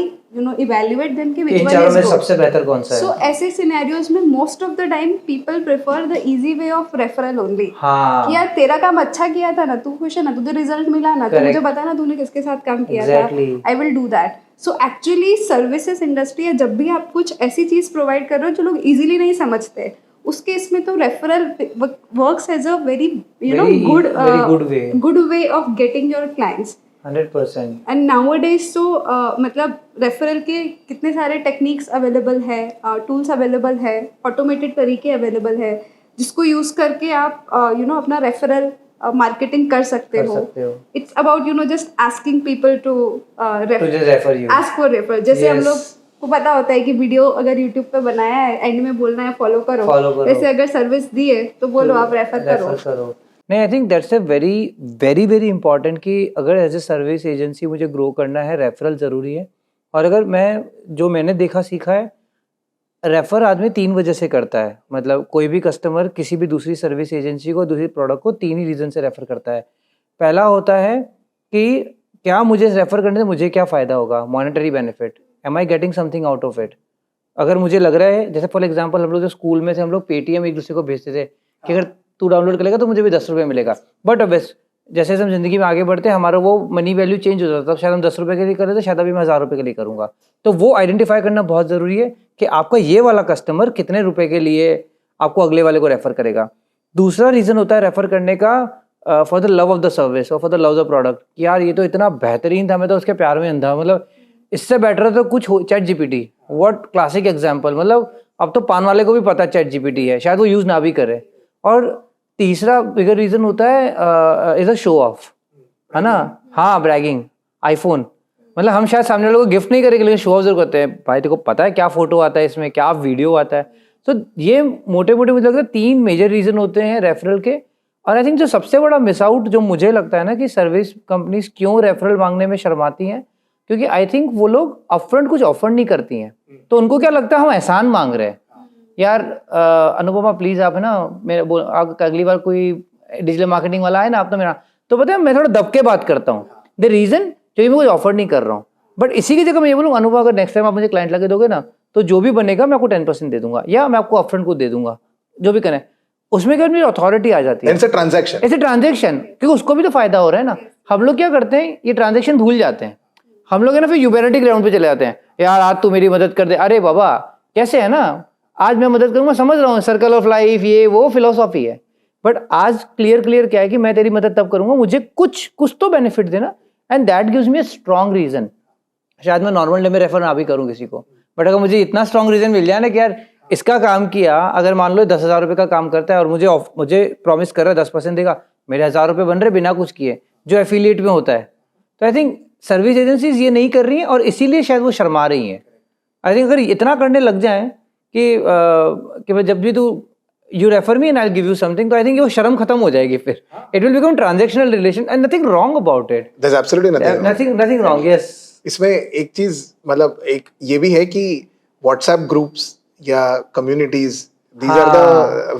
evaluate them कि इन चारों में सबसे बेहतर कौन सा है. सो ऐसे सिनेरियोज में most of the time people prefer the easy way of referral only. कि यार तेरा काम अच्छा किया था ना, तू खुश है ना, तुझे रिजल्ट मिला ना, तो मुझे बता ना तूने किसके साथ काम किया था, I will do that. So actually services industry है, जब भी आप कुछ ऐसी चीज प्रोवाइड कर रहे हो जो लोग इजीली नहीं समझते, उस केस में तो referral works as a very good way of getting your clients. 100%. And nowadays तो मतलब रेफरल के कितने सारे टेक्निक्स अवेलेबल है, टूल्स अवेलेबल है, ऑटोमेटेड तरीके अवेलेबल है जिसको यूज करके आप अपना रेफरल मार्केटिंग कर सकते हो. It's about just asking people to refer you, ask for refer. जैसे हम लोग को पता होता है कि वीडियो अगर यूट्यूब पे बनाया है एंड में बोलना है फॉलो करो, वैसे अगर सर्विस दी है तो बोलो आप रेफर करो. नहीं, I think that's a very very very important कि अगर एज ए सर्विस एजेंसी मुझे ग्रो करना है, रेफरल ज़रूरी है. और अगर मैंने देखा सीखा है, रेफर आदमी 3 वजह से करता है. मतलब कोई भी कस्टमर किसी भी दूसरी सर्विस एजेंसी को, दूसरी प्रोडक्ट को 3 ही रीज़न से रेफर करता है. पहला होता है कि क्या मुझे रेफर करने से मुझे क्या फ़ायदा होगा, monetary benefit, am I getting something out of it. अगर मुझे लग रहा है, जैसे फॉर एग्जांपल हम लोग जो स्कूल में थे, हम लोग पेटीएम एक दूसरे को भेजते थे कि अगर तू डाउनलोड करेगा तो मुझे भी 10 रुपये मिलेगा. बट अबेस जैसे हम जिंदगी में आगे बढ़ते हैं, हमारा वो मनी वैल्यू चेंज हो जाता है. तब शायद हम 10 रुपये के लिए कर रहे थे, शायद अभी मैं 1000 रुपये के लिए करूँगा. तो वो आइडेंटिफाई करना बहुत ज़रूरी है कि आपका ये वाला कस्टमर कितने रुपए के लिए आपको अगले वाले को रेफर करेगा. दूसरा रीज़न होता है रेफर करने का for the love of the service और for the love of the product. यार ये तो इतना बेहतरीन था, मैं तो उसके प्यार में अंधा. मतलब इससे बेटर तो कुछ chat GPT, what classic example. मतलब अब तो पान वाले को भी पता चैट जीपीटी है, शायद वो यूज़ ना भी करे. और तीसरा बिगर रीज़न होता है इज अ शो ऑफ, है ना. हाँ, ब्रैगिंग, आईफोन. मतलब हम शायद सामने वालों को गिफ्ट नहीं करेंगे लेकिन शो ऑफ जरूर करते हैं. भाई तेरे को पता है क्या फोटो आता है इसमें, क्या वीडियो आता है. तो ये मोटे मोटे मुझे लगता है 3 मेजर रीज़न होते हैं रेफरल के. और आई थिंक जो सबसे बड़ा मिस आउट जो मुझे लगता है ना कि सर्विस कंपनीज क्यों रेफरल मांगने में शर्माती हैं, क्योंकि आई थिंक वो लोग अपफ्रंट कुछ ऑफर नहीं करती हैं. तो उनको क्या लगता है हम एहसान मांग रहे हैं. यार अनुपमा प्लीज आप है ना मेरे अगली बार कोई डिजिटल मार्केटिंग वाला है ना, आप तो मेरा तो पता है मैं थोड़ा दब के बात करता हूँ. द रीजन क्योंकि मैं कुछ ऑफर नहीं कर रहा हूँ. बट इसी की जगह मैं ये बोलूँ, अनुपमा अगर नेक्स्ट टाइम आप मुझे क्लाइंट लगे दोगे ना तो जो भी बनेगा मैं आपको 10% दे दूंगा या मैं आपको अपफ्रंट को दे दूंगा, जो भी करें. उसमें क्या मेरी अथॉरिटी आ जाती है. ऐसे ट्रांजैक्शन क्योंकि उसको भी तो फायदा हो रहा है ना. हम लोग क्या करते हैं, ये ट्रांजेक्शन भूल जाते हैं हम लोग, है ना, फिर ह्यूमैनिटी ग्राउंड पे चले जाते हैं, यार आज तू मेरी मदद कर दे, अरे बाबा कैसे है ना, आज मैं मदद करूंगा, समझ रहा हूँ सर्कल ऑफ लाइफ, ये वो फिलोसॉफी है, बट आज क्लियर क्या है कि मैं तेरी मदद तब करूंगा मुझे कुछ तो बेनिफिट देना, and that gives me a strong reason. शायद मैं नॉर्मल डे में रेफर ना भी करूं किसी को, बट अगर मुझे इतना स्ट्रॉन्ग रीजन मिल जाए ना कि यार इसका काम किया, अगर मान लो 10,000 रुपये का काम करता है और मुझे प्रॉमिस कर रहा है 10% देगा, मेरे 1,000 रुपये बन रहे बिना कुछ किए, जो एफिलिएट में होता है। तो आई थिंक सर्विस एजेंसीज ये नहीं कर रही हैं और इसीलिए शायद वो शर्मा रही हैं। आई थिंक अगर इतना करने लग जाएं कि भाई जब भी तू you refer me and I give you something, तो आई थिंक वो शर्म खत्म हो जाएगी, फिर it will become transactional relation and nothing wrong about it, There's absolutely nothing wrong. Yes, इसमें एक चीज मतलब एक ये भी है कि WhatsApp ग्रुप्स या communities, these are the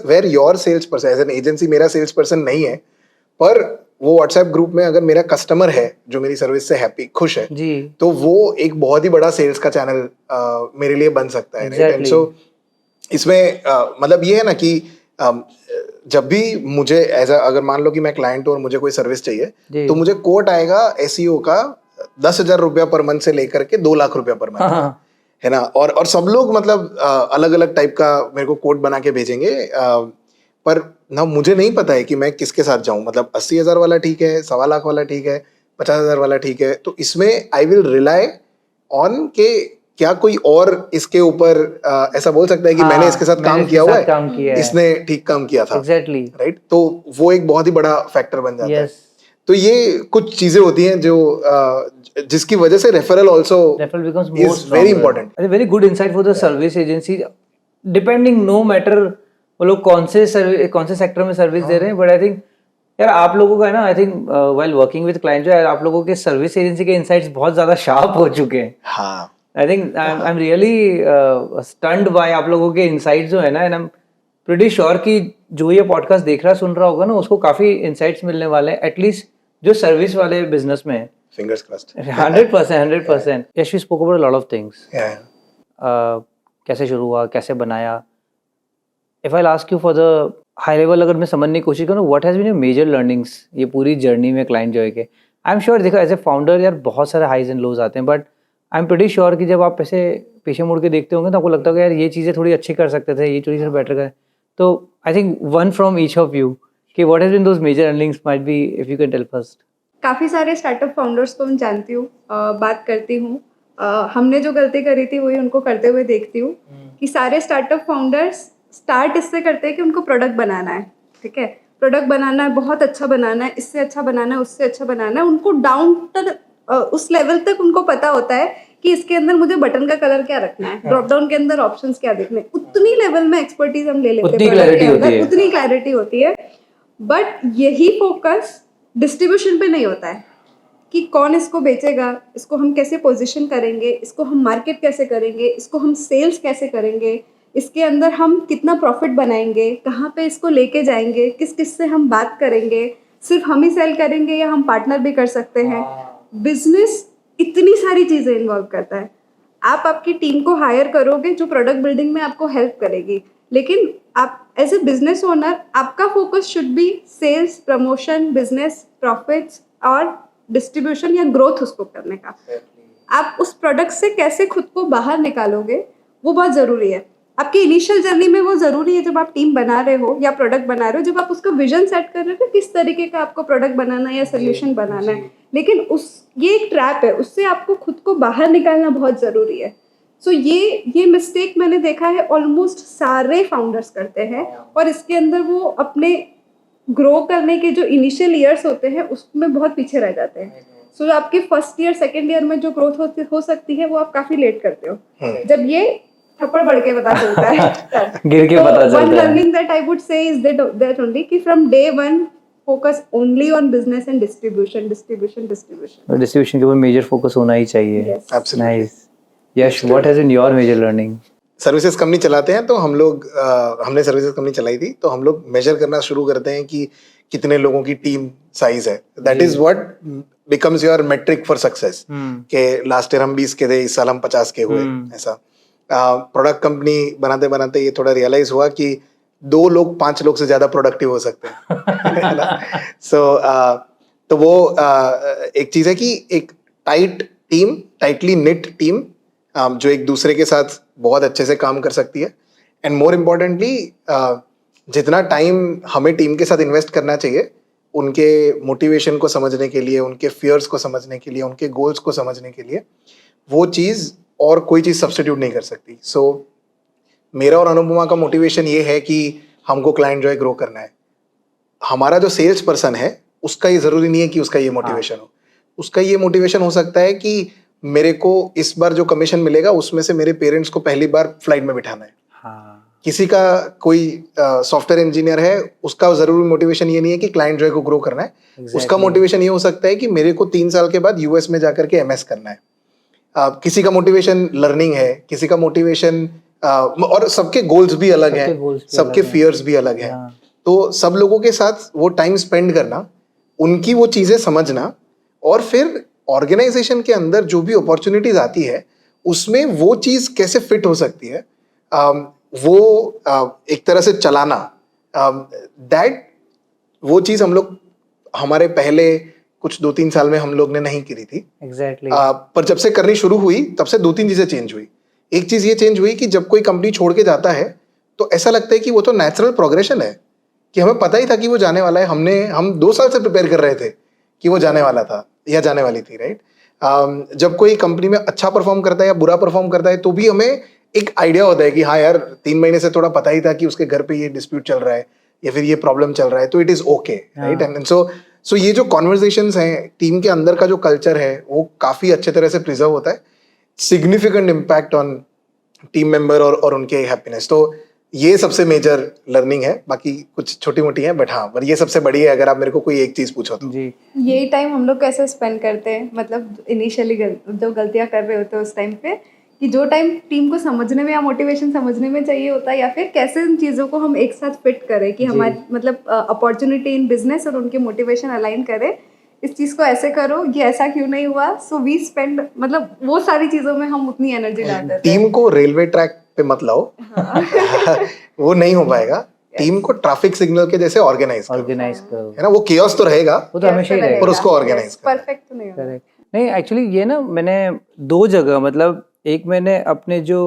where your sales person as an agency, मेरा सेल्स पर्सन नहीं है, पर वो WhatsApp ग्रुप में अगर मेरा कस्टमर है जो मेरी सर्विस से हैप्पी खुश है जी, तो वो एक बहुत ही बड़ा सेल्स का चैनल मेरे लिए बन सकता है। Exactly. सो इसमें मतलब ये है ना कि जब भी मुझे अगर मान लो कि मैं क्लाइंट हूं और मुझे कोई सर्विस चाहिए, जी। तो मुझे कोट आएगा SEO का 10,000 रुपया पर मंथ से लेकर के 2 लाख रुपया पर मंथ, है ना। और सब लोग मतलब अलग अलग टाइप का मेरे को कोट बना के भेजेंगे, पर ना मुझे नहीं पता है कि मैं किसके साथ जाऊं, मतलब 80,000 वाला ठीक है, 1.25 लाख वाला ठीक है, 50,000 वाला ठीक है। तो इसमें आई विल रिलाई ऑन के क्या कोई और इसके ऊपर ऐसा बोल सकता है कि मैंने इसके साथ काम किया हुआ है, इसने ठीक काम किया था, एग्जैक्टली, राइट। तो वो एक बहुत ही बड़ा फैक्टर बन जाता है। यस, तो ये कुछ चीजें होती हैं जो जिसकी वजह से referral also referral becomes more is very stronger. Important. It's a very good insight for the service agency, depending no matter वो लोग कौन से सेक्टर में सर्विस दे रहे हैं, बट आई थिंक यार आप लोगों का है ना, I think while working with client जो है, आप लोगों के सर्विस एजेंसी के इनसाइट्स बहुत ज्यादा शार्प हो चुके हैं। हाँ, I think I am really stunned by आप लोगों के इनसाइट्स जो है ना, and I am pretty sure कि जो ये पॉडकास्ट देख रहा सुन रहा होगा ना, उसको काफी इनसाइट्स मिलने वाले हैं, एटलीस्ट जो सर्विस वाले बिजनेस में है। fingers crossed. 100%. Yes, we spoke about a lot of things. Yeah. कैसे शुरू हुआ, कैसे बनाया। If I'll ask you for the high level, अगर मैं समझने की कोशिश करूँ, what has been your major learnings ये पूरी जर्नी में क्लाइंट जॉय के? I'm sure देखो एज ए फाउंडर यार बहुत सारे हाइज एंड लोज आते हैं, but I am pretty sure कि जब आप ऐसे पीछे मुड़ के देखते होंगे तो आपको लगता होगा यार ये चीज़ें थोड़ी अच्छी कर सकते थे, ये चीज़ें बेटर करें। तो I think one from each of you कि what has been those major learnings might be if you can tell first. काफ़ी सारे स्टार्टअप फाउंडर्स को मैं जानती हूँ, बात करती हूँ, हमने जो गलती करी थी वही उनको करते हुए देखती हूँ कि सारे स्टार्टअप फाउंडर्स स्टार्ट इससे करते हैं कि उनको प्रोडक्ट बनाना है, ठीक है, प्रोडक्ट बनाना है, बहुत अच्छा बनाना है, इससे अच्छा बनाना है, उससे अच्छा बनाना है, उनको डाउन उस लेवल तक उनको पता होता है कि इसके अंदर मुझे बटन का कलर क्या रखना है, ड्रॉप डाउन के अंदर ऑप्शंस क्या देखने, उतनी लेवल में एक्सपर्टीज हम ले लेते हैं, उतनी क्लैरिटी होती है। बट यही फोकस डिस्ट्रीब्यूशन पे नहीं होता है कि कौन इसको बेचेगा, इसको हम कैसे पोजीशन करेंगे, इसको हम मार्केट कैसे करेंगे, इसको हम सेल्स कैसे करेंगे, इसके अंदर हम कितना प्रॉफिट बनाएंगे, कहाँ पे इसको लेके जाएंगे, किस किस से हम बात करेंगे, सिर्फ हम ही सेल करेंगे या हम पार्टनर भी कर सकते हैं। बिजनेस इतनी सारी चीज़ें इन्वॉल्व करता है। आप आपकी टीम को हायर करोगे जो प्रोडक्ट बिल्डिंग में आपको हेल्प करेगी, लेकिन आप एज ए बिजनेस ओनर आपका focus should be sales, promotion, business, profits और डिस्ट्रीब्यूशन या ग्रोथ उसको करने का। आप उस प्रोडक्ट से कैसे खुद को बाहर निकालोगे वो बहुत ज़रूरी है। आपकी इनिशियल जर्नी में वो ज़रूरी है जब आप टीम बना रहे हो या प्रोडक्ट बना रहे हो, जब आप उसका विजन सेट कर रहे हो कि किस तरीके का आपको प्रोडक्ट बनाना है या सोल्यूशन बनाना है, लेकिन ये एक ट्रैप है, उससे आपको खुद को बाहर निकालना बहुत ज़रूरी है। सो ये मिस्टेक मैंने देखा है ऑलमोस्ट सारे फाउंडर्स करते हैं, और इसके अंदर वो अपने ग्रो करने के जो इनिशियल ईयर्स होते हैं उसमें बहुत पीछे रह जाते हैं। सो आपके फर्स्ट ईयर सेकेंड ईयर में जो ग्रोथ हो सकती है वो आप काफ़ी लेट करते हो, जब ये थप्पड़ बढ़ के पता चलता है गिर के पता चलता है। One learning that I would say is that only कि from day one focus only on business and distribution. Distribution के ऊपर मेजर फोकस होना ही चाहिए। Absolutely. Nice. Yash, what has been your major learning? Services company चलाते हैं तो हम लोग हमने सर्विसेज कंपनी चलाई थी, तो हम लोग मेजर करना शुरू करते हैं कि कितने लोगों की टीम साइज है। That is what becomes your metric for success, के लास्ट ईयर हम 20 के थे, इस साल हम 50 के हुए। ऐसा प्रोडक्ट कंपनी बनाते बनाते ये थोड़ा रियलाइज हुआ कि 2 लोग 5 लोग से ज्यादा प्रोडक्टिव हो सकते हैं। सो तो वो एक चीज है कि एक टाइटली निट टीम जो एक दूसरे के साथ बहुत अच्छे से काम कर सकती है, एंड मोर इम्पोर्टेंटली जितना टाइम हमें टीम के साथ इन्वेस्ट करना चाहिए उनके मोटिवेशन को समझने के लिए, उनके फियर्स को समझने के लिए, उनके गोल्स को समझने के लिए, वो चीज़ और कोई चीज़ सब्स्टिट्यूट नहीं कर सकती. सो मेरा और अनुपमा का मोटिवेशन ये है कि हमको क्लाइंट जॉय ग्रो करना है. हमारा जो सेल्स पर्सन है उसका ये ज़रूरी नहीं है कि उसका ये मोटिवेशन हो. उसका ये मोटिवेशन हो सकता है कि मेरे को इस बार जो कमीशन मिलेगा उसमें से मेरे पेरेंट्स को पहली बार फ्लाइट में बिठाना है. किसी का कोई सॉफ्टवेयर इंजीनियर है, उसका जरूरी मोटिवेशन ये नहीं है कि क्लाइंट जॉय को ग्रो करना है. उसका मोटिवेशन ये हो सकता है कि मेरे को 3 साल के बाद यूएस में जाकर के एमएस करना है. किसी का मोटिवेशन लर्निंग है, किसी का मोटिवेशन और सबके गोल्स भी अलग हैं, सबके फियर्स भी अलग हैं. तो सब लोगों के साथ वो टाइम स्पेंड करना, उनकी वो चीज़ें समझना, और फिर ऑर्गेनाइजेशन के अंदर जो भी अपॉर्चुनिटीज आती है उसमें वो चीज़ कैसे फिट हो सकती है, वो एक तरह से चलाना, वो चीज़ हम लोग हमारे पहले कुछ 2-3 साल में हम लोग ने नहीं करी थी. एग्जैक्टली. पर जब से करनी शुरू हुई तब से 2-3 चीज़ें चेंज हुई. एक चीज़ ये चेंज हुई कि जब कोई कंपनी छोड़ के जाता है तो ऐसा लगता है कि वो तो नेचुरल प्रोग्रेशन है, कि हमें पता ही था कि वो जाने वाला है. हम 2 साल से प्रिपेयर कर रहे थे कि वो जाने वाला था या जाने वाली थी, राइट. जब कोई कंपनी में अच्छा परफॉर्म करता है या बुरा परफॉर्म करता है तो भी हमें एक आइडिया होता है कि हाँ यार 3 महीने से थोड़ा पता ही था कि उसके घर पे ये डिस्प्यूट चल रहा है या फिर ये प्रॉब्लम चल रहा है, तो it is okay, right. And so ये जो कॉन्वर्सेशंस हैं, टीम के अंदर का जो कल्चर है वो काफी अच्छे तरह से प्रिजर्व होता है. Significant impact on team member और उनके हैप्पीनेस. तो ये सबसे मेजर लर्निंग है. बाकी कुछ छोटी मोटी है बट हाँ, पर ये सबसे बड़ी है अगर आप मेरे को कोई एक चीज पूछो तो. जी. यही टाइम हम लोग कैसे स्पेंड करते हैं, मतलब इनिशियली जो गलतियां कर रहे होते हैं उस टाइम पे, कि जो टाइम टीम को समझने में या मोटिवेशन समझने में चाहिए होता है, या फिर कैसे इन चीज़ों को हम एक साथ फिट करें कि हमारी मतलब अपॉर्चुनिटी इन बिजनेस और उनके मोटिवेशन अलाइन करें. इस चीज़ को ऐसे करो, ये ऐसा क्यों नहीं हुआ. सो वी स्पेंड, मतलब वो सारी चीज़ों में हम उतनी एनर्जी डाल देते हैं. टीम को रेलवे ट्रैक पे मत लाओ. वो नहीं हो पाएगा. टीम को ट्रैफिक सिग्नल के जैसे ऑर्गेनाइज करो, है ना. वो केओस तो रहेगा, वो तो हमेशा ही रहेगा, पर उसको ऑर्गेनाइज करो. परफेक्ट तो नहीं होगा. करेक्ट. नहीं, एक्चुअली ये ना मैंने 2 जगह, मतलब एक मैंने अपने जो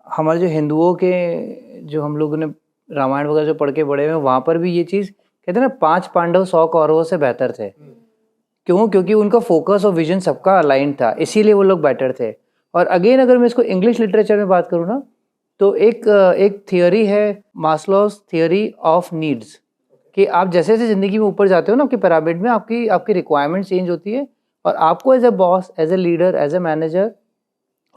हमारे जो हिंदुओं के जो हम लोगों ने रामायण वगैरह जो पढ़ के बड़े हुए, वहाँ पर भी ये चीज़ कहते हैं ना, 5 पांडव 100 कौरवों से बेहतर थे. क्यों? क्योंकि उनका फोकस और विजन सबका अलाइन था, इसीलिए वो लोग बेटर थे. और अगेन अगर मैं इसको इंग्लिश लिटरेचर में बात करूँ ना, तो एक थियोरी है, मास्लोस थियोरी ऑफ नीड्स, कि आप जैसे जैसे ज़िंदगी में ऊपर जाते हो ना, आपकी पिरामिड में आपकी रिक्वायरमेंट चेंज होती है, और आपको as a boss, as a leader, as a manager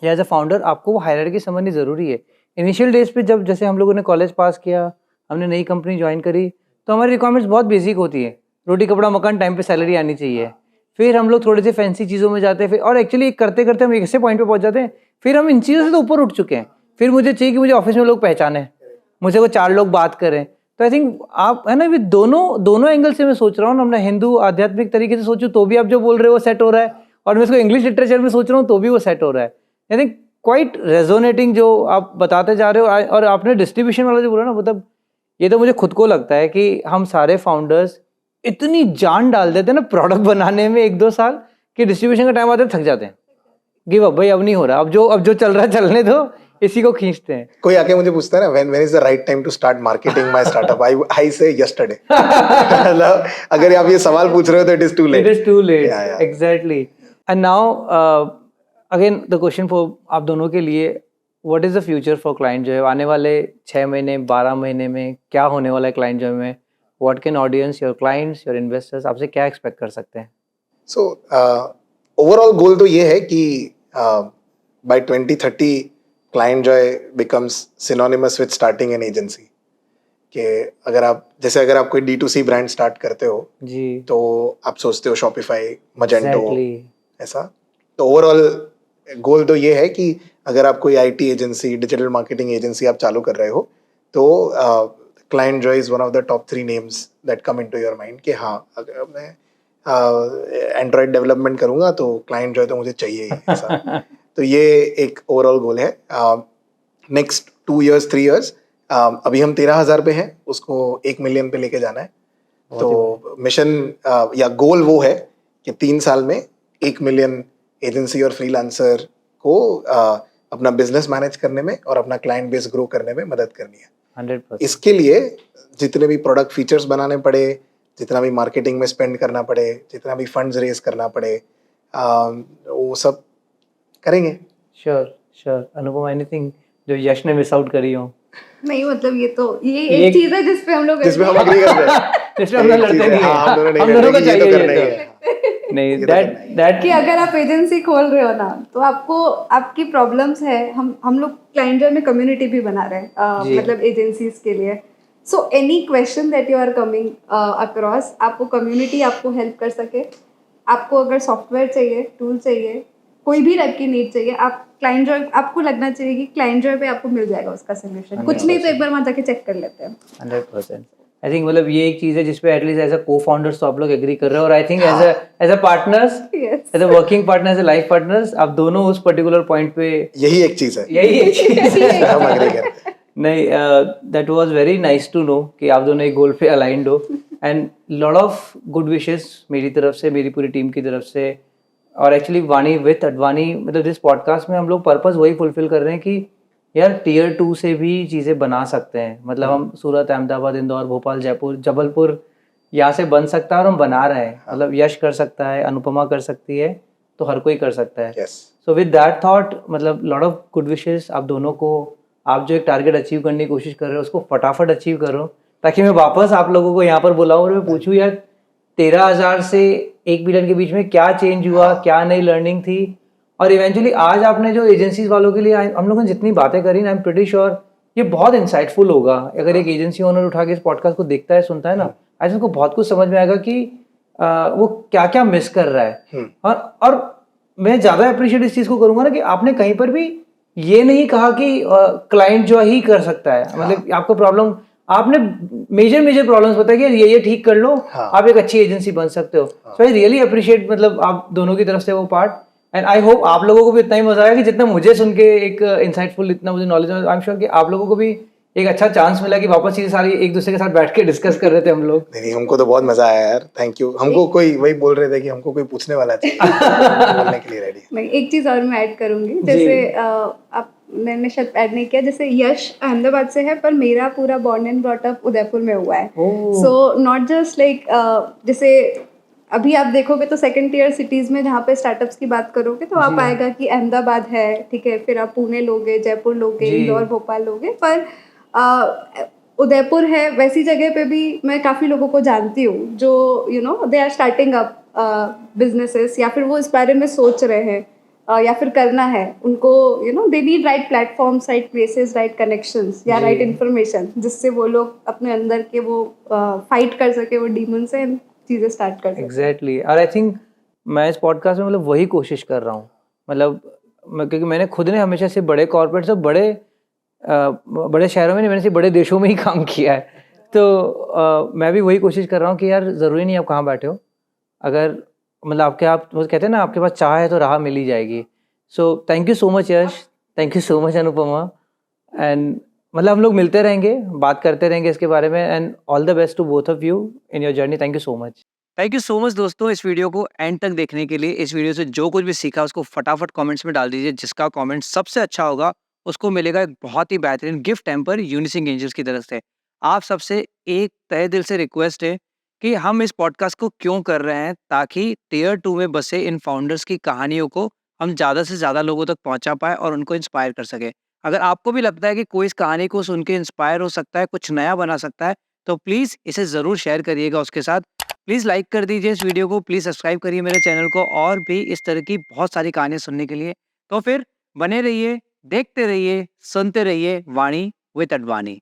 या एज ए फाउंडर आपको वो हायरार्की समझनी ज़रूरी है. इनिशियल डेज पे जब जैसे हम लोगों ने कॉलेज पास किया, हमने नई कंपनी ज्वाइन करी, तो हमारी रिक्वायरमेंट्स बहुत बेसिक होती है. रोटी कपड़ा मकान, टाइम पे सैलरी आनी चाहिए. फिर हम लोग थोड़े से फैंसी चीज़ों में जाते हैं, फिर और एक्चुअली करते करते हम एक ऐसे पॉइंट पे पहुंच जाते हैं, फिर हम इन चीज़ों से तो ऊपर उठ चुके हैं. फिर मुझे चाहिए कि मुझे ऑफिस में लोग पहचाने, मुझे को 4 लोग बात करें. तो आई थिंक आप है ना, ये दोनों एंगल से मैं सोच रहा हूँ ना. मैं हिंदू आध्यात्मिक तरीके से सोचूं तो भी आप जो बोल रहे हो वो सेट हो रहा है, और मैं इसको इंग्लिश लिटरेचर में सोच रहा हूँ तो भी वो सेट हो रहा है. आई थिंक क्वाइट रेजोनेटिंग जो आप बताते जा रहे हो. और आपने डिस्ट्रीब्यूशन वाला जो बोला ना, मतलब ये तो मुझे खुद को लगता है कि हम सारे फाउंडर्स इतनी जान डाल देते हैं ना प्रोडक्ट बनाने में 1-2 साल, कि डिस्ट्रीब्यूशन का टाइम आते थक जाते हैं. गिव अप भाई, अब नहीं हो रहा, अब जो चल रहा है चलने दो, इसी को खींचते हैं. कोई आके मुझे पूछता है ना, when is the right time to start marketing my startup, I say yesterday. मतलब अगर आप ये सवाल पूछ रहे हो तो it is too late. It is too late, exactly. And now again the question for आप दोनों के लिए, what is the future for client joy? आने वाले 6 महीने 12 महीने में क्या होने वाला है क्लाइंट जॉय में? What can audience, your clients, your investors आपसे क्या एक्सपेक्ट कर सकते हैं? सो ओवरऑल गोल तो ये है कि by 2030 client joy becomes synonymous with starting an agency. कि अगर आप कोई D2C ब्रांड स्टार्ट करते हो जी, तो आप सोचते हो शॉपिफाई, मजेंटो, exactly. ऐसा. तो ओवरऑल गोल तो ये है कि अगर आप कोई IT agency, digital marketing agency आप चालू कर रहे हो, तो client Joy is one of the top 3 names that come into your mind. कि हाँ, अगर मैं एंड्रॉयड डेवलपमेंट करूँगा तो क्लाइंट जॉय तो मुझे चाहिए ही, ऐसा. तो ये एक ओवरऑल गोल है. नेक्स्ट 2 years 3 years, अभी हम 13,000 पे हैं, उसको 1 million पे लेके जाना है. तो मिशन या गोल वो है कि 3 साल में 1 मिलियन एजेंसी और फ्रीलांसर को अपना बिजनेस मैनेज करने में और अपना क्लाइंट बेस ग्रो करने में मदद करनी है। 100%। इसके लिए जितने भी प्रोडक्ट फीचर्स बनाने पड़े, जितना भी मार्केटिंग में स्पेंड करना पड़े, जितना भी फंड्स रेज करना पड़े, वो सब करेंगे। श्योर। अनुपमा, एनीथिंग जो यश ने मिस आउट करी हो? नहीं मतलब ये एक चीज है जिसपे हम लोग जिसमें हम एग्री करते हैं। इसमें हम लोग लड़ते नहीं हाँ, हम दोनों हैं, नहीं हम दोनों को करते कि ये तो चाहिए करना ही ये है। तो नहीं, ये तो दैट कि अगर आप एजेंसी खोल रहे हो ना तो आपको आपकी प्रॉब्लम्स है। हम लोग क्लाइंटर में कम्युनिटी भी बना रहे हैं जी। मतलब एजेंसीज के लिए। So any question that you are coming across, आपको कम्युनिटी आपको हेल्प कर सके। आपको अगर सॉफ्टवेयर चाहिए, टूल चाहिए, कोई भी टाइप की नीड चाहिए, आप क्लाइंट जॉय आपको लगना चाहिए कि क्लाइंट जॉय पे आपको मिल जाएगा उसका सोल्यूशन। कुछ नहीं तो एक बार वहाँ जाके चेक कर लेते हैं। 100%। आई थिंक मतलब ये एक चीज है जिसपे एटलीस्ट एज अ को फाउंडर्स तो आप लोग एग्री कर रहे हो, और I think as a partners, Yes. As a working partner, as a life partners, आप दोनों उस पर्टिकुलर पॉइंट पे यही एक चीज है, यही एक चीज है। हम एग्री करते हैं। नहीं, that was very nice to know कि आप दोनों एक गोल पे अलाइंड हो, and lot of good wishes मेरी तरफ से, मेरी पूरी टीम की तरफ से। और एक्चुअली वाणी विद अडवाणी, मतलब इस पॉडकास्ट में हम लोग पर्पस वही फुलफिल कर रहे हैं कि यार टीयर 2 से भी चीज़ें बना सकते हैं। मतलब हम सूरत, अहमदाबाद, इंदौर, भोपाल, जयपुर, जबलपुर यहाँ से बन सकता है, और हम बना रहे हैं। मतलब यश कर सकता है, अनुपमा कर सकती है, तो हर कोई कर सकता है। Yes. So with that thought, मतलब लॉट ऑफ गुड विशेस आप दोनों को। आप जो एक टारगेट अचीव करने की कोशिश कर रहे हो उसको फटाफट अचीव करो, ताकि मैं वापस आप लोगों को यहाँ पर बुलाऊं और मैं पूछूं यार 13,000 से 1 मिलियन के बीच में क्या चेंज हुआ, क्या नई लर्निंग थी। और इवेंचुअली आज आपने जो एजेंसीज वालों के लिए हम लोगों ने जितनी बातें करी ना, आई एम प्रीटी श्योर ये बहुत इंसाइटफुल होगा। अगर एक एजेंसी ओनर उठा के इस पॉडकास्ट को देखता है, सुनता है ना, आज उसको बहुत कुछ समझ में आएगा कि वो क्या क्या मिस कर रहा है। और मैं ज़्यादा अप्रिशिएट इस चीज़ को करूंगा ना कि आपने कहीं पर भी ये नहीं कहा कि क्लाइंट जो ही कर सकता है। मतलब आपको प्रॉब्लम, आपने मेजर प्रॉब्लम्स बताया कि ये ठीक कर लो, आप एक अच्छी एजेंसी बन सकते हो। सो आई रियली अप्रिशिएट मतलब आप दोनों की तरफ से वो पार्ट, एंड आई होप आप लोगों को भी इतना ही मजा आया कि जितना मुझे सुन के एक इंसाइटफुल, इतना मुझे नॉलेज, आई एम श्योर कि आप लोगों को भी एक अच्छा चांस मिला कि वापस ये सारी एक दूसरे के साथ बैठ के डिस्कस कर रहे थे हम लोग। नहीं, हमको तो बहुत मजा आया यार, थैंक यू। हमको कोई वही बोल रहे थे कि हमको कोई पूछने वाला चाहिए, बोलने के लिए रेडी। मैं एक चीज और मैं ऐड करूंगी, जैसे आपने शायद ऐड नहीं किया, जैसे यश अहमदाबाद से है पर मेरा पूरा born and brought up Udaipur में हुआ है। सो नॉट जस्ट लाइक, जैसे अभी आप देखोगे तो सेकंड टियर सिटीज में जहाँ पे स्टार्टअप्स की बात करोगे तो आप आएगा कि अहमदाबाद है, ठीक है, फिर आप पुणे लोगे, जयपुर लोगे, इंदौर, भोपाल लोगे, पर उदयपुर है। वैसी जगह पे भी मैं काफ़ी लोगों को जानती हूँ जो they are starting up businesses, या फिर वो इस बारे में सोच रहे हैं या फिर करना है उनको। They need right platforms, right places, right connections या राइट इन्फॉर्मेशन, जिससे वो लोग अपने अंदर के वो फाइट कर सके वो डीमन से, चीज़ें स्टार्ट कर सके। एग्जैक्टली। और आई थिंक मैं इस पॉडकास्ट में मतलब वही कोशिश कर रहा हूँ। मतलब क्योंकि मैंने खुद ने हमेशा से बड़े कॉर्पोरेट से बड़े शहरों में नहीं, मैंने सिर्फ बड़े देशों में ही काम किया है। तो मैं भी वही कोशिश कर रहा हूँ कि यार ज़रूरी नहीं आप कहाँ बैठे हो, अगर मतलब आप वो कहते हैं ना, आपके पास चाह है तो राह मिल ही जाएगी। So thank you so much Yash, thank you so much Anupama, and मतलब हम लोग मिलते रहेंगे, बात करते रहेंगे इसके बारे में, and all the best to both of you in your journey. Thank you so much. Thank you so much दोस्तों, इस वीडियो को एंड तक देखने के लिए। इस वीडियो से जो कुछ भी सीखा उसको फटाफट कमेंट्स में डाल दीजिए। जिसका कमेंट सबसे अच्छा होगा उसको मिलेगा एक बहुत ही बेहतरीन गिफ्ट हैम्पर यूनिसिंग एंजल्स की तरफ से। आप सबसे एक तहे दिल से रिक्वेस्ट है कि हम इस पॉडकास्ट को क्यों कर रहे हैं, ताकि टियर 2 में बसे इन फाउंडर्स की कहानियों को हम ज़्यादा से ज़्यादा लोगों तक पहुँचा पाए और उनको इंस्पायर कर सके। अगर आपको भी लगता है कि कोई इस कहानी को सुन के इंस्पायर हो सकता है, कुछ नया बना सकता है, तो प्लीज़ इसे ज़रूर शेयर करिएगा उसके साथ। प्लीज़ लाइक कर दीजिए इस वीडियो को, प्लीज़ सब्सक्राइब करिए मेरे चैनल को, और भी इस तरह की बहुत सारी कहानियाँ सुनने के लिए। तो फिर बने रहिए, देखते रहिए, सुनते रहिए वाणी विद अडवाणी।